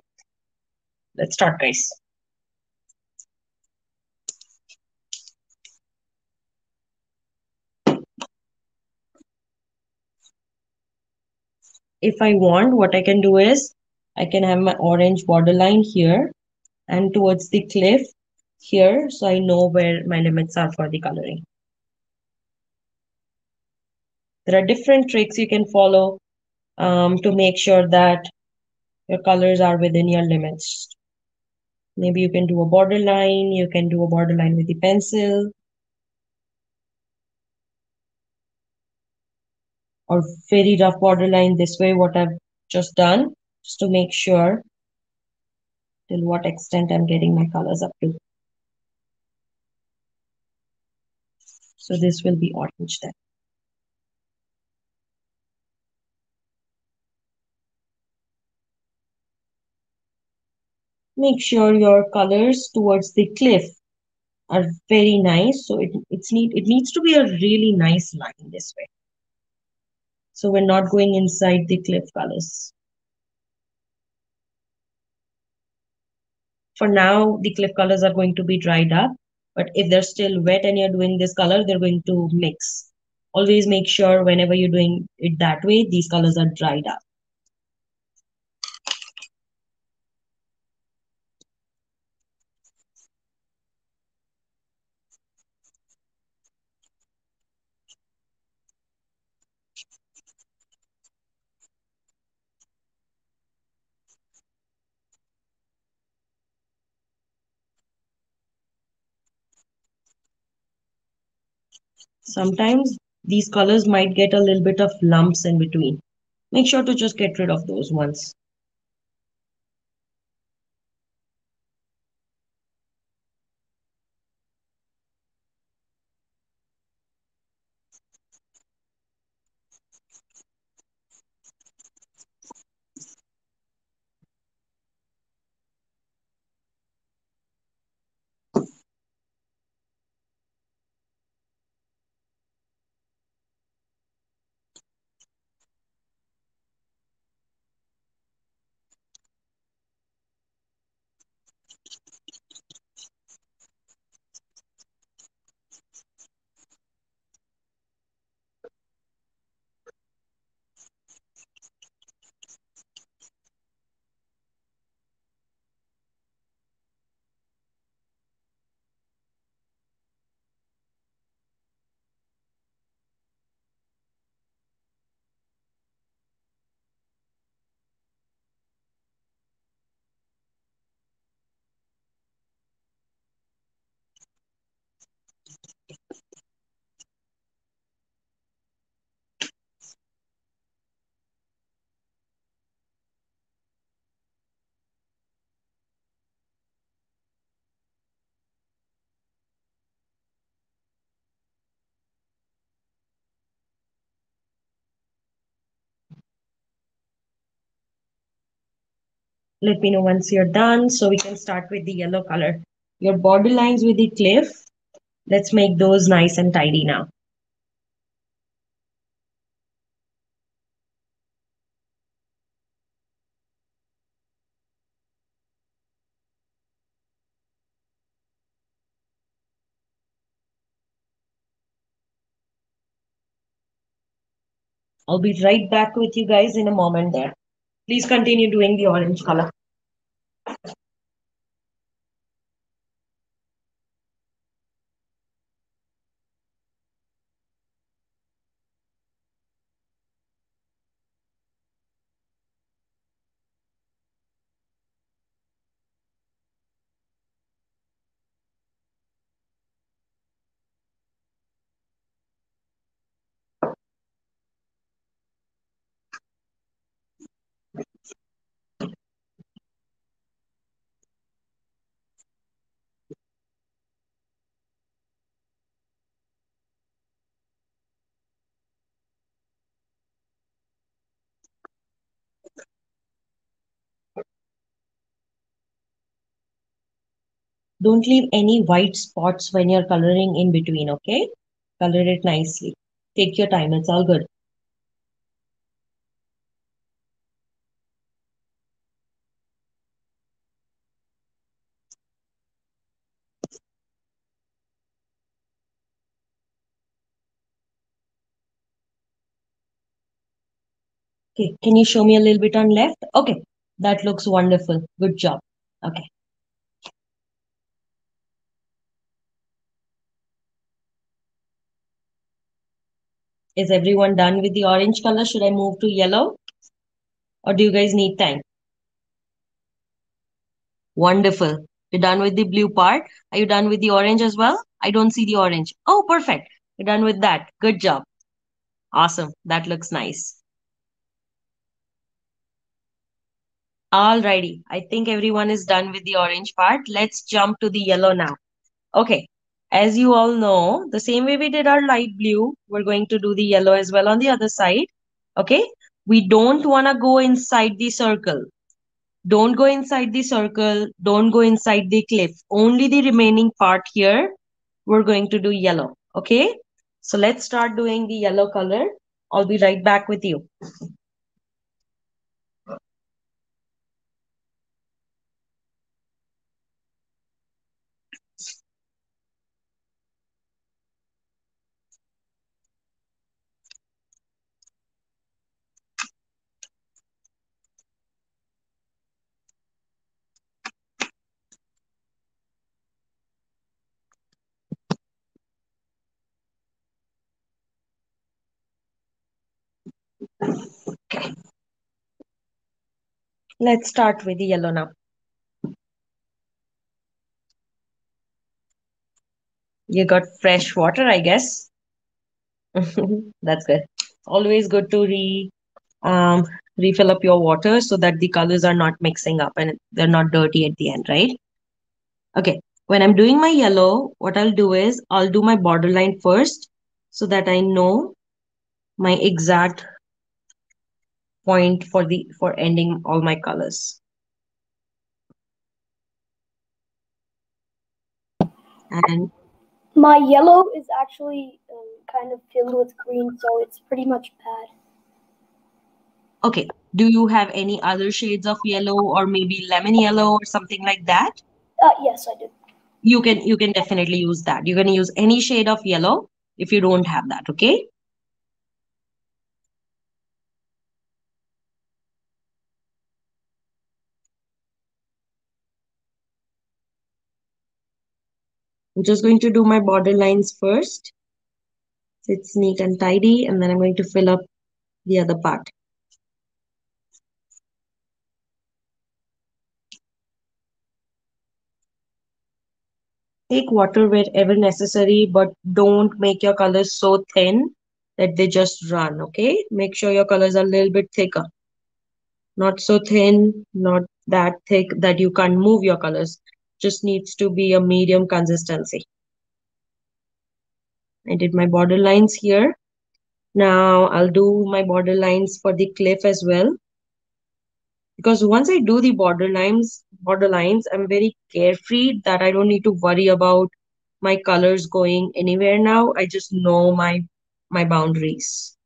Let's start, guys. If I want, what I can do is I can have my orange borderline here and towards the cliff here, so I know where my limits are for the coloring. There are different tricks you can follow to make sure that your colors are within your limits. Maybe you can do a borderline, you can do a borderline with the pencil, or very rough borderline this way, what I've just done, just to make sure till what extent I'm getting my colors up to. So this will be orange then. Make sure your colors towards the cliff are very nice. So it needs to be a really nice line this way. So we're not going inside the cliff colors. For now, the cliff colors are going to be dried up, but if they're still wet and you're doing this color, they're going to mix. Always make sure whenever you're doing it that way, these colors are dried up. Sometimes these colors might get a little bit of lumps in between. Make sure to just get rid of those ones. Let me know once you're done so we can start with the yellow color. Your border lines with the cliff, let's make those nice and tidy now. I'll be right back with you guys in a moment there. Please continue doing the orange color. Don't leave any white spots when you're coloring in between, okay? Color it nicely. Take your time, it's all good. Okay, can you show me a little bit on left? Okay, that looks wonderful. Good job. Okay. Is everyone done with the orange color? Should I move to yellow? Or do you guys need time? Wonderful. You're done with the blue part. Are you done with the orange as well? I don't see the orange. Oh, perfect. You're done with that. Good job. Awesome. That looks nice. Alrighty. I think everyone is done with the orange part. Let's jump to the yellow now. Okay. As you all know, the same way we did our light blue, we're going to do the yellow as well on the other side. Okay. We don't want to go inside the circle. Don't go inside the circle. Don't go inside the cliff. Only the remaining part here, we're going to do yellow. Okay. So let's start doing the yellow color. I'll be right back with you. Okay. Let's start with the yellow now. You got fresh water, I guess. That's good. Always good to um, refill up your water so that the colors are not mixing up and they're not dirty at the end, right? Okay. When I'm doing my yellow, what I'll do is I'll do my borderline first so that I know my exact point for ending all my colors. And My yellow is actually kind of filled with green, so it's pretty much bad. okay, do you have any other shades of yellow or maybe lemon yellow or something like that? Yes, I do. You can definitely use that. You can use any shade of yellow if you don't have that, okay? I'm just going to do my border lines first. So it's neat and tidy, and then I'm going to fill up the other part. Take water wherever necessary, but don't make your colors so thin that they just run, okay? Make sure your colors are a little bit thicker. Not so thin, not that thick that you can't move your colors. Just needs to be a medium consistency. I did my border lines here. Now I'll do my border lines for the cliff as well. Because once I do the border lines, I'm very carefree that I don't need to worry about my colors going anywhere now. I just know my boundaries.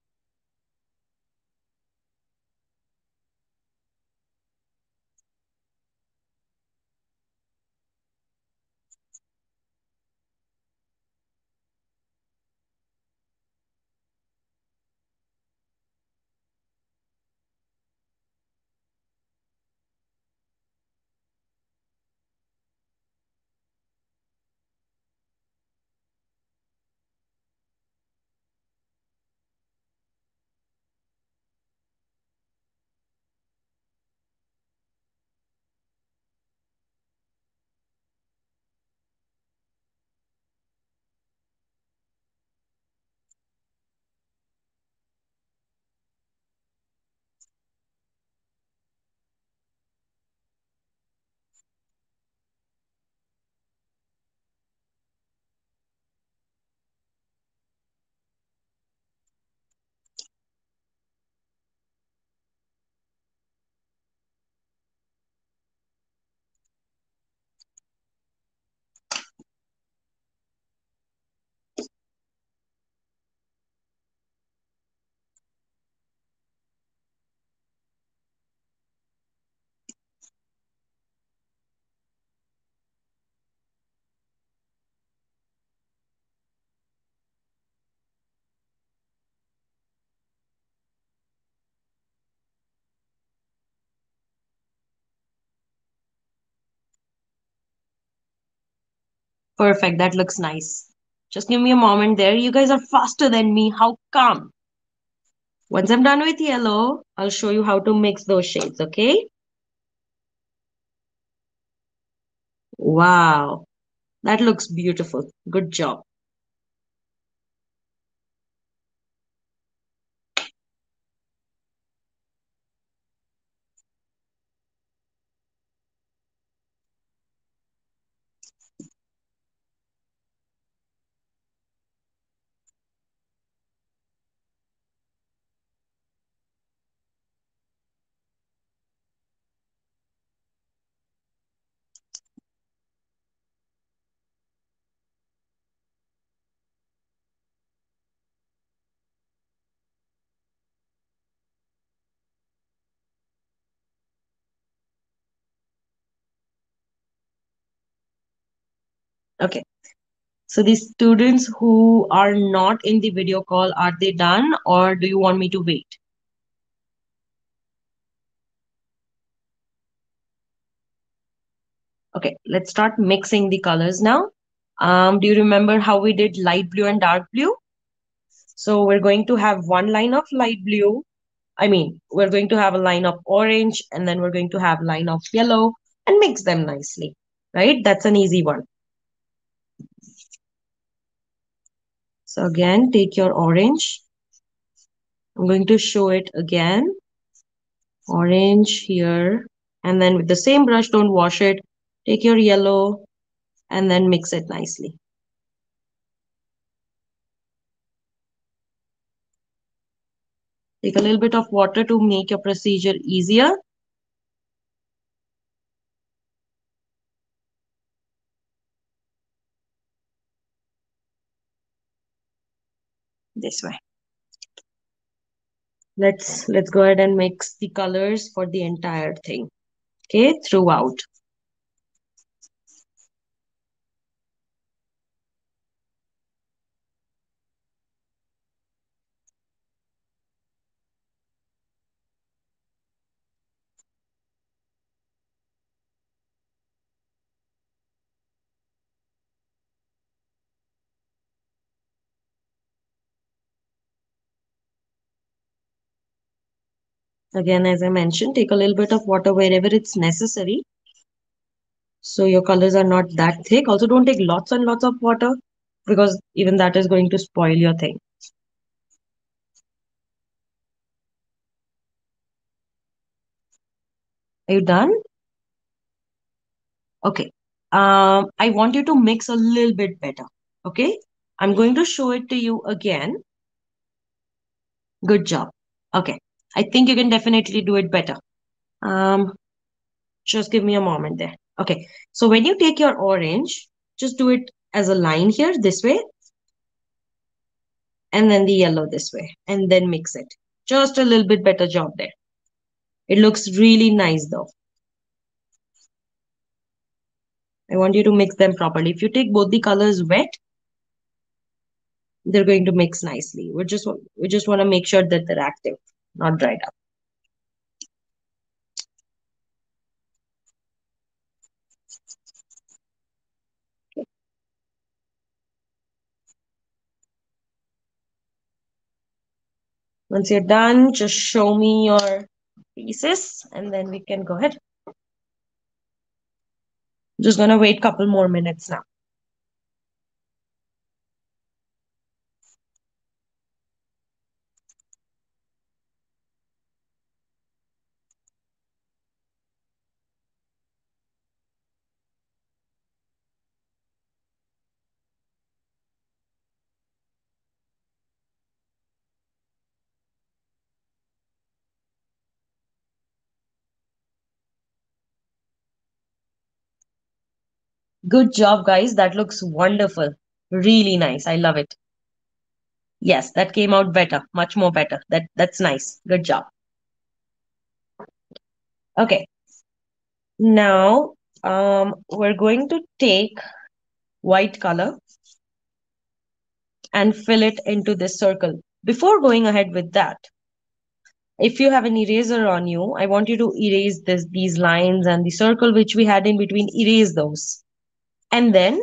Perfect. That looks nice. Just give me a moment there. You guys are faster than me. How come? Once I'm done with yellow, I'll show you how to mix those shades, okay? Wow. That looks beautiful. Good job. Okay. So the students who are not in the video call, are they done or do you want me to wait? Okay, let's start mixing the colors now. Do you remember how we did light blue and dark blue? So we're going to have one line of light blue. We're going to have a line of orange and then we're going to have line of yellow and mix them nicely, right? That's an easy one. So again, take your orange. I'm going to show it again. Orange here. And then with the same brush, don't wash it. Take your yellow and then mix it nicely. Take a little bit of water to make your procedure easier. This way. Let's go ahead and mix the colors for the entire thing. Okay, throughout. Again, as I mentioned, take a little bit of water wherever it's necessary. So your colors are not that thick. Also, don't take lots and lots of water because even that is going to spoil your thing. Are you done? Okay. I want you to mix a little bit better. Okay. I'm going to show it to you again. Good job. Okay. I think you can definitely do it better. Just give me a moment there. Okay, so when you take your orange, just do it as a line here, this way, and then the yellow this way, and then mix it. Just a little bit better job there. It looks really nice though. I want you to mix them properly. If you take both the colors wet, they're going to mix nicely. We just want to make sure that they're active, not dried up. Once you're done, just show me your pieces and then we can go ahead. Just gonna wait a couple more minutes now. Good job, guys. That looks wonderful. Really nice. I love it. Yes, that came out better, much more better. That's nice. Good job. Okay. Now, we're going to take white color and fill it into this circle. Before going ahead with that, if you have an eraser on you, I want you to erase these lines and the circle which we had in between, erase those. And then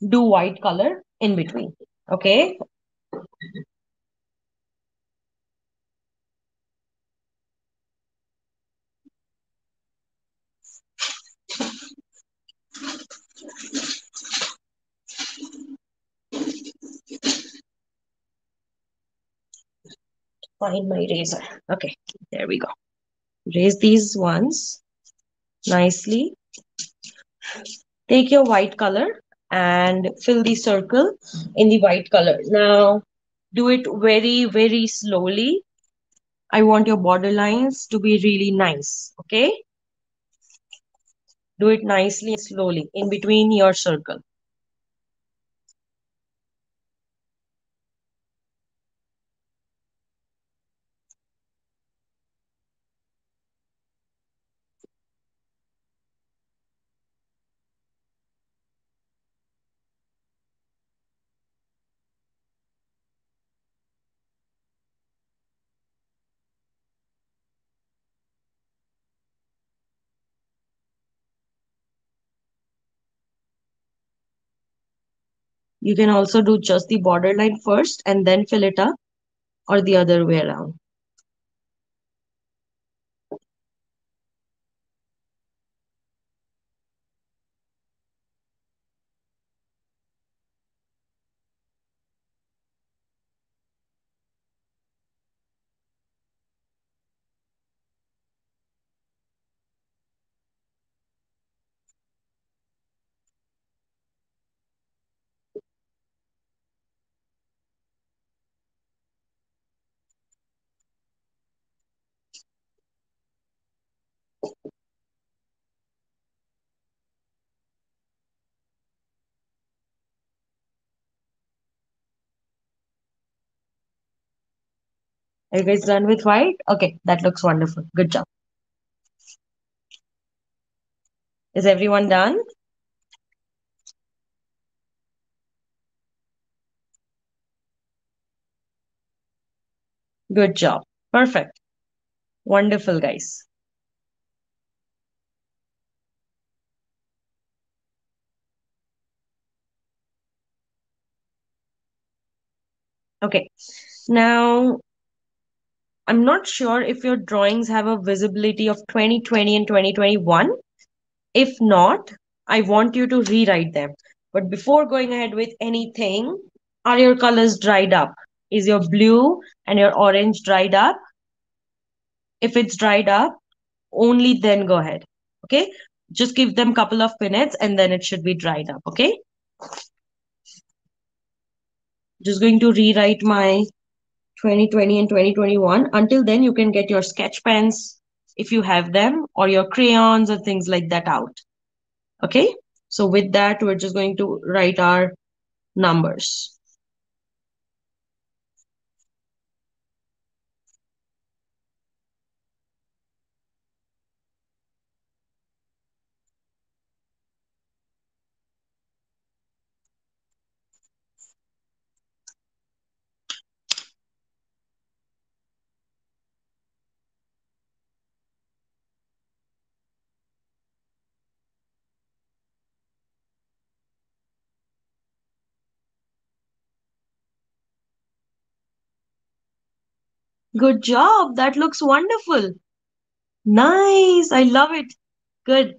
do white color in between. Okay. Find my eraser. Okay, there we go. Erase these ones nicely. Take your white color and fill the circle in the white color. Now, do it very, very slowly. I want your border lines to be really nice, okay? Do it nicely and slowly in between your circle. You can also do just the border line first and then fill it up, or the other way around. Are you guys done with white? Okay, that looks wonderful. Good job. Is everyone done? Good job. Perfect. Wonderful, guys. Okay, now I'm not sure if your drawings have a visibility of 2020 and 2021. If not, I want you to rewrite them. But before going ahead with anything, are your colors dried up? Is your blue and your orange dried up? If it's dried up, only then go ahead. Okay, just give them a couple of minutes and then it should be dried up. Okay, just going to rewrite my 2020 and 2021. Until then, you can get your sketch pens if you have them, or your crayons or things like that out. Okay, so with that, we're just going to write our numbers. Good job. That looks wonderful. Nice. I love it. Good.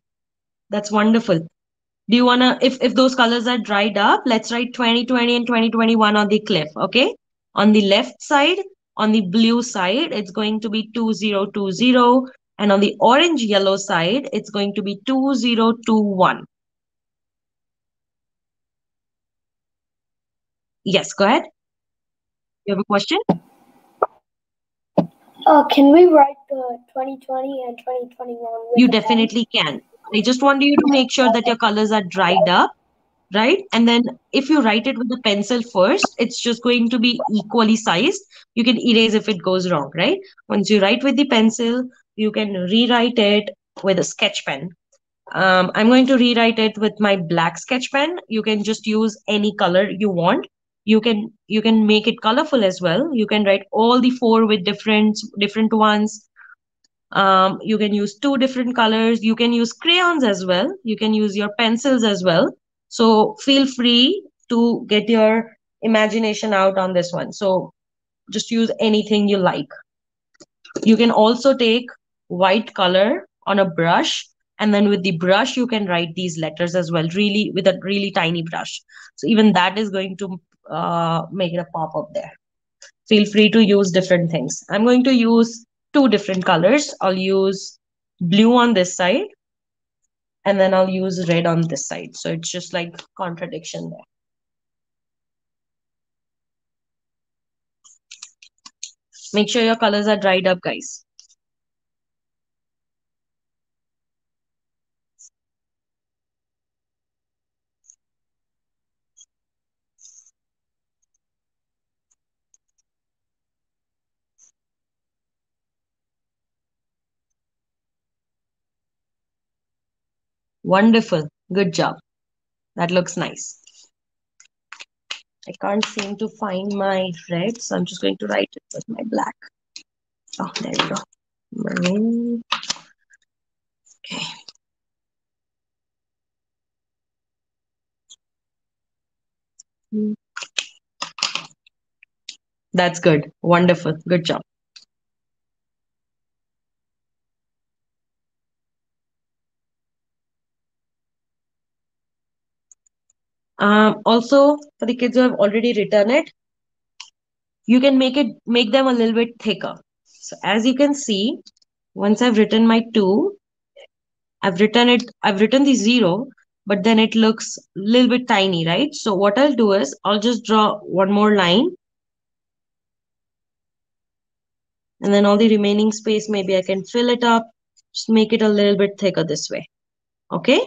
That's wonderful. Do you wanna, if those colors are dried up, let's write 2020 and 2021 on the cliff, okay? On the left side, on the blue side, it's going to be 2020, and on the orange yellow side, it's going to be 2021. Yes, go ahead. You have a question? Can we write the 2020 and 2021 with You the pen? definitely can. I just want you to make sure that your colors are dried up, right? And then if you write it with a pencil first, it's just going to be equally sized. You can erase if it goes wrong, right? Once you write with the pencil, you can rewrite it with a sketch pen. I'm going to rewrite it with my black sketch pen. You can just use any color you want. You can make it colorful as well. You can write all the four with different ones. You can use two different colors. You can use crayons as well. You can use your pencils as well. So feel free to get your imagination out on this one. So just use anything you like. You can also take white color on a brush, and then with the brush you can write these letters as well, really with a really tiny brush. So even that is going to make it a pop up there. Feel free to use different things. I'm going to use two different colors. I'll use blue on this side, and then I'll use red on this side. So it's just like contradiction there. Make sure your colors are dried up, guys. Wonderful. Good job. That looks nice. I can't seem to find my red, so I'm just going to write it with my black. Oh, there we go. Maroon. Okay. That's good. Wonderful. Good job. Also, for the kids who have already written it, you can make them a little bit thicker. So as you can see, once I've written my 2, I've written the 0, but then it looks a little bit tiny, right? So what I'll do is I'll just draw one more line, and then all the remaining space, maybe I can fill it up, just make it a little bit thicker this way. Okay?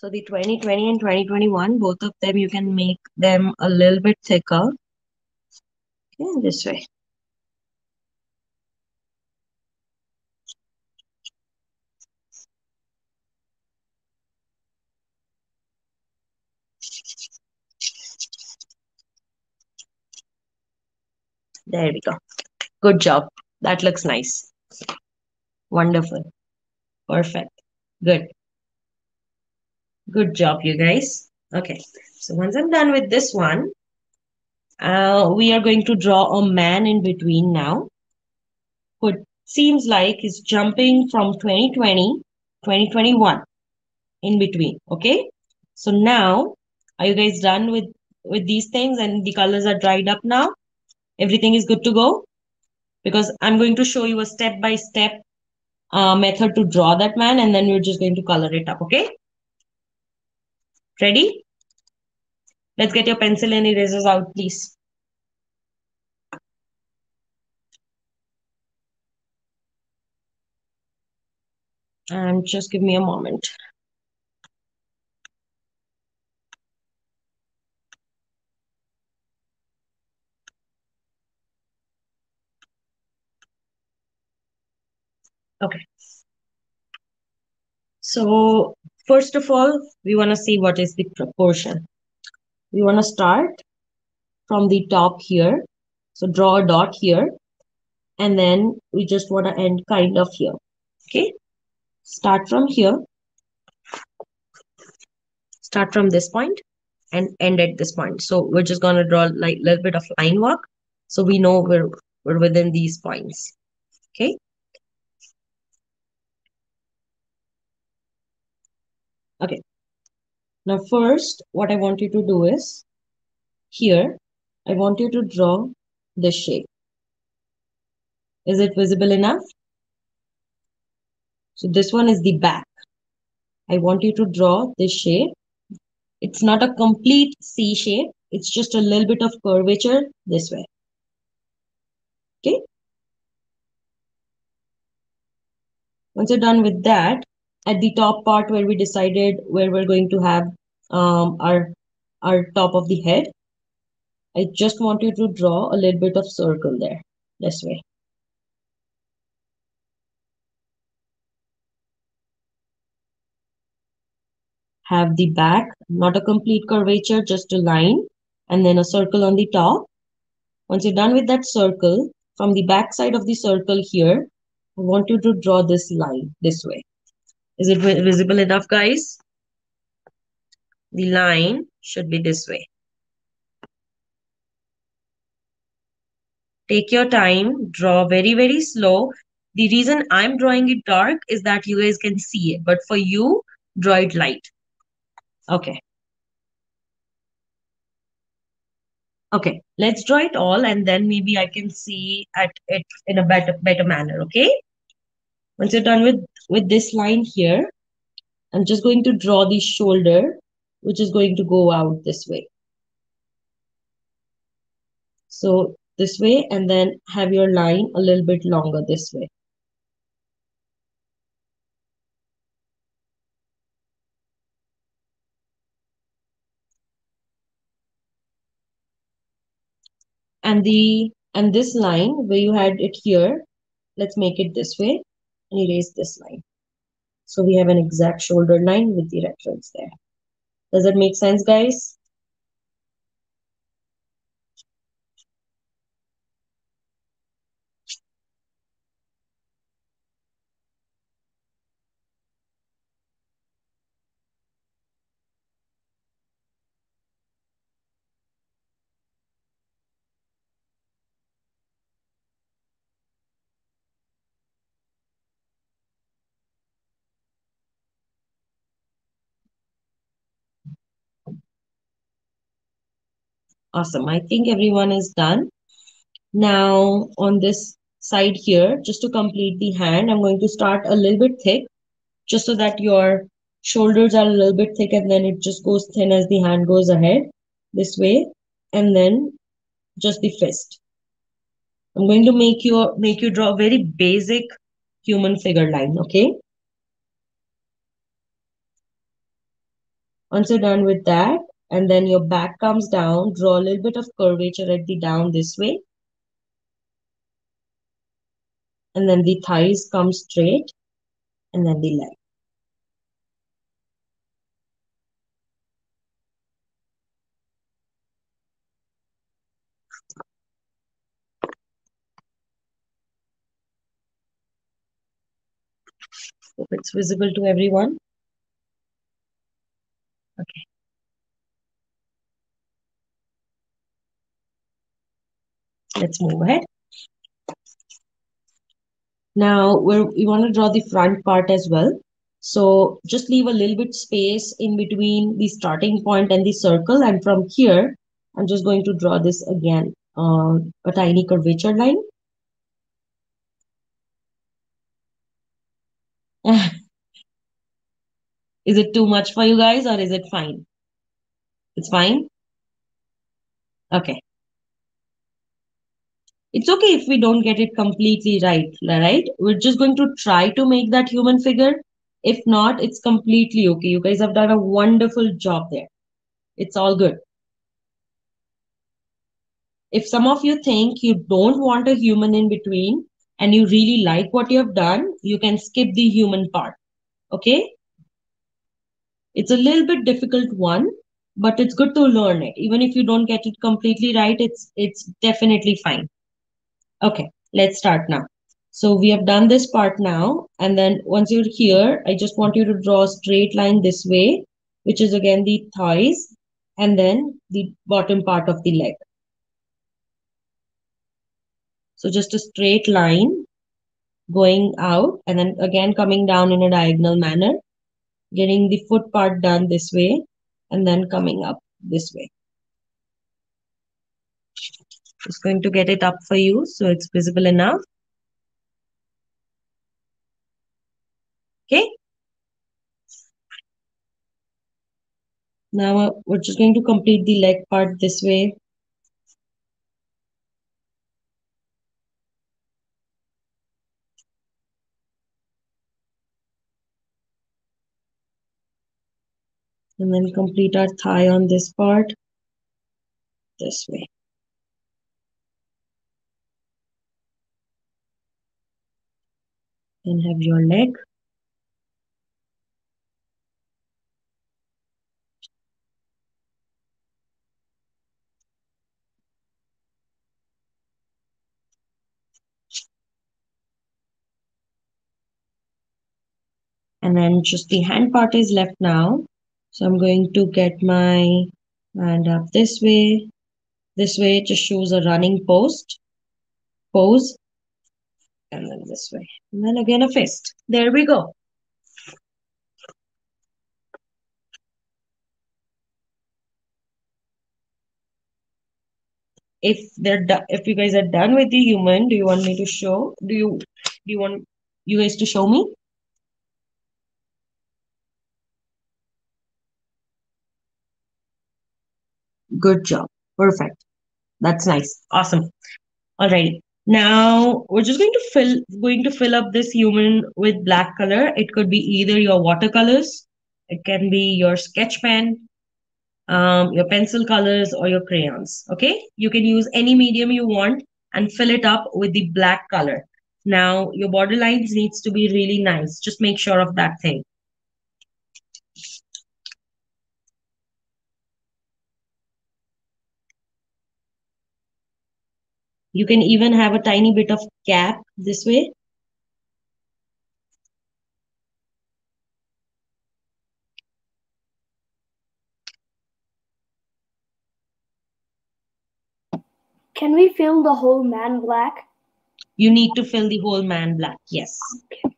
So the 2020 and 2021, both of them, you can make them a little bit thicker. Okay, this way. There we go. Good job. That looks nice. Wonderful. Perfect. Good. Good job, you guys. Okay, so once I'm done with this one, we are going to draw a man in between now, who seems like he's jumping from 2020, 2021 in between. Okay, so now, are you guys done with these things and the colors are dried up now? Everything is good to go? Because I'm going to show you a step-by-step method to draw that man, and then we're just going to color it up. Okay, ready? Let's get your pencil and erasers out, please. And just give me a moment. Okay. So first of all, we want to see what is the proportion. We want to start from the top here. So draw a dot here, and then we just want to end kind of here. Okay. Start from here. Start from this point and end at this point. So we're just going to draw like a little bit of line work, so we know we're within these points. Okay. Okay. Now first, what I want you to do is here, I want you to draw this shape. Is it visible enough? So this one is the back. I want you to draw this shape. It's not a complete C shape. It's just a little bit of curvature this way. Okay. Once you're done with that, at the top part where we decided where we're going to have our top of the head, I just want you to draw a little bit of circle there, this way. Have the back, not a complete curvature, just a line, and then a circle on the top. Once you're done with that circle, from the back side of the circle here, I want you to draw this line this way. Is it visible enough, guys? The line should be this way. Take your time, draw very, very slow. The reason I'm drawing it dark is that you guys can see it, but for you, draw it light. Okay. Okay, let's draw it all and then maybe I can see at it in a better manner, okay? Once you're done with this line here, I'm just going to draw the shoulder, which is going to go out this way. So this way, and then have your line a little bit longer this way. And this line where you had it here, let's make it this way and erase this line. So we have an exact shoulder line with the reference there. Does that make sense, guys? Awesome. I think everyone is done. Now on this side here, just to complete the hand, I'm going to start a little bit thick, just so that your shoulders are a little bit thick and then it just goes thin as the hand goes ahead this way, and then just the fist. I'm going to make you draw a very basic human figure line, okay? Once you're done with that, and then your back comes down, draw a little bit of curvature at the down this way, and then the thighs come straight, and then the leg. Hope it's visible to everyone. Let's move ahead. Now we want to draw the front part as well. So just leave a little bit space in between the starting point and the circle. And from here, I'm just going to draw this again, a tiny curvature line. Is it too much for you guys or is it fine? It's fine? Okay. It's okay if we don't get it completely right? We're just going to try to make that human figure. If not, it's completely okay. You guys have done a wonderful job there. It's all good. If some of you think you don't want a human in between and you really like what you have done, you can skip the human part. Okay? It's a little bit difficult one, but it's good to learn it. Even if you don't get it completely right, it's definitely fine. Okay, let's start now. So we have done this part now, and then once you're here, I just want you to draw a straight line this way, which is again the thighs, and then the bottom part of the leg. So just a straight line going out and then again coming down in a diagonal manner, getting the foot part done this way, and then coming up this way. Just going to get it up for you so it's visible enough. Okay. Now we're just going to complete the leg part this way. And then complete our thigh on this part this way. Then have your leg. And then just the hand part is left now. So I'm going to get my hand up this way. This way it just shows a running pose. And then this way. And then again a fist. There we go. If you guys are done with the human, do you want me to show? Do you want you guys to show me? Good job. Perfect. That's nice. Awesome. Alrighty. Now we're just going to fill up this human with black color. It could be either your watercolors, it can be your sketch pen, your pencil colors, or your crayons. Okay, you can use any medium you want and fill it up with the black color. Now your border lines needs to be really nice. Just make sure of that thing. You can even have a tiny bit of cap this way. Can we fill the whole man black? You need to fill the whole man black. Yes. Okay.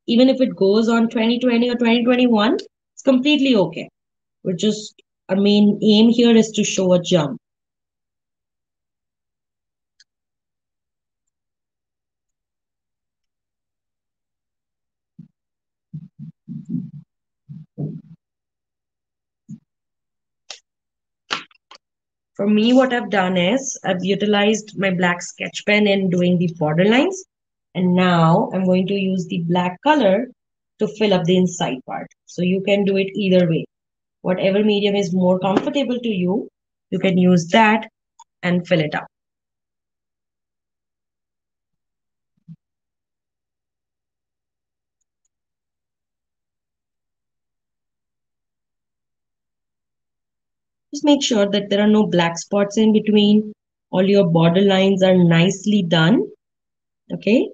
Even if it goes on 2020 or 2021, it's completely okay. We're just, our main aim here is to show a jump. For me, what I've done is I've utilized my black sketch pen in doing the border lines. And now I'm going to use the black color to fill up the inside part. So you can do it either way. Whatever medium is more comfortable to you, you can use that and fill it up. Just make sure that there are no black spots in between. All your border lines are nicely done. Okay.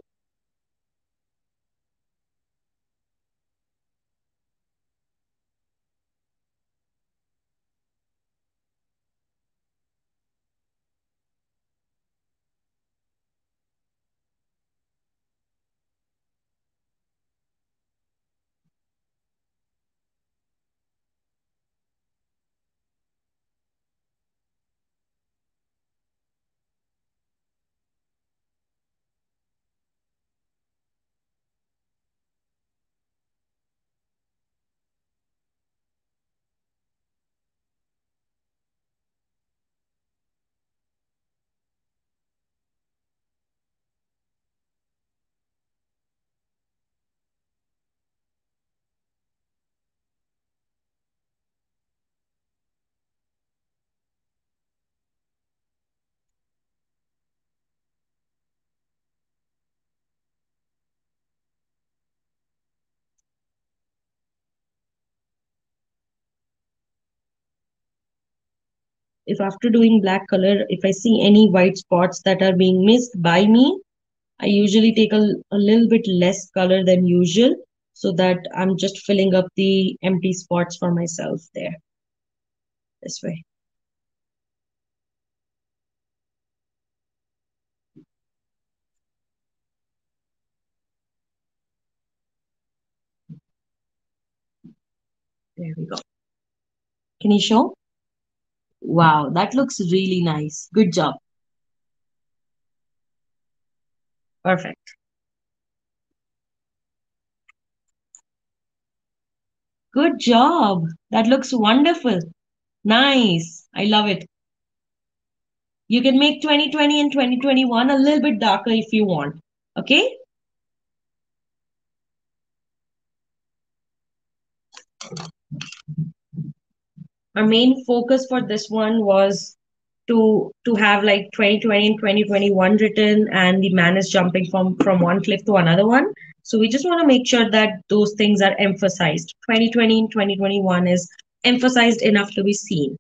if after doing black color, if I see any white spots that are being missed by me, I usually take a little bit less color than usual so that I'm just filling up the empty spots for myself there. This way. There we go. Can you show? Wow, that looks really nice. Good job. Perfect. Good job. That looks wonderful. Nice. I love it. You can make 2020 and 2021 a little bit darker if you want. Okay? Our main focus for this one was to have like 2020 and 2021 written, and the man is jumping from one cliff to another one. So we just want to make sure that those things are emphasized. 2020 and 2021 is emphasized enough to be seen.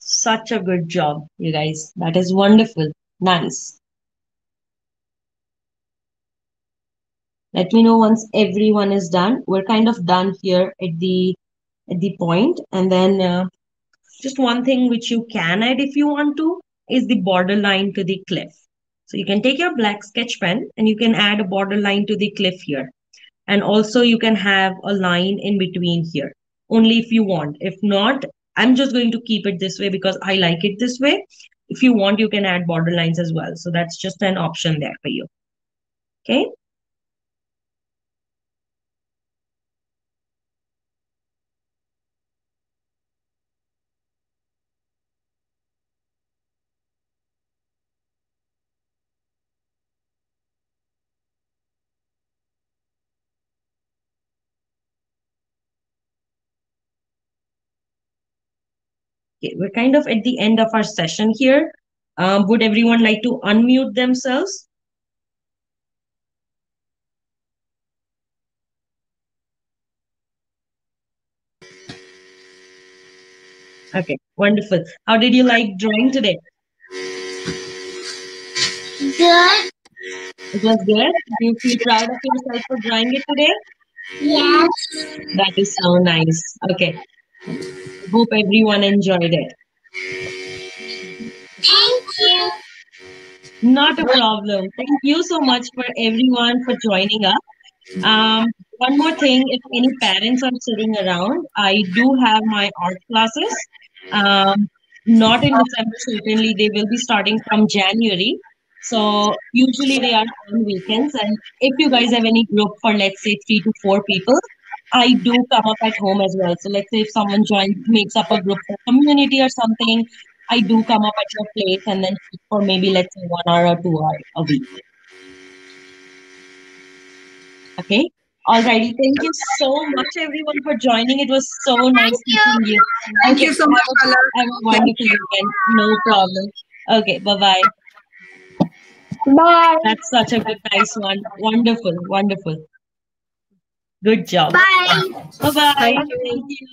Such a good job, you guys. That is wonderful. Nice. Let me know once everyone is done. We're kind of done here at the point. And then just one thing which you can add if you want to is the border line to the cliff. So you can take your black sketch pen and you can add a border line to the cliff here. And also you can have a line in between here, only if you want. If not, I'm just going to keep it this way because I like it this way. If you want, you can add border lines as well. So that's just an option there for you. Okay. Okay, we're kind of at the end of our session here. Would everyone like to unmute themselves? Okay, wonderful. How did you like drawing today? Good. It was good. Do you feel proud of yourself for drawing it today? Yes. That is so nice. Okay. Hope everyone enjoyed it. Thank you. Not a problem. Thank you so much for everyone for joining us. One more thing, if any parents are sitting around, I do have my art classes. Not in December, certainly. They will be starting from January. So usually they are on weekends. And if you guys have any group for, let's say, 3 to 4 people, I do come up at home as well. So let's say if someone makes up a group for community or something, I do come up at your place and then teach for maybe, let's say, 1 hour or 2 hours a week. Okay. Alrighty. Thank you so much, everyone, for joining. It was so nice meeting you. Thank you so much, Kala. Have a wonderful weekend. No problem. Okay. Bye-bye. Bye. That's such a good, nice one. Wonderful. Wonderful. Good job. Bye. Bye-bye. Thank you. Thank you.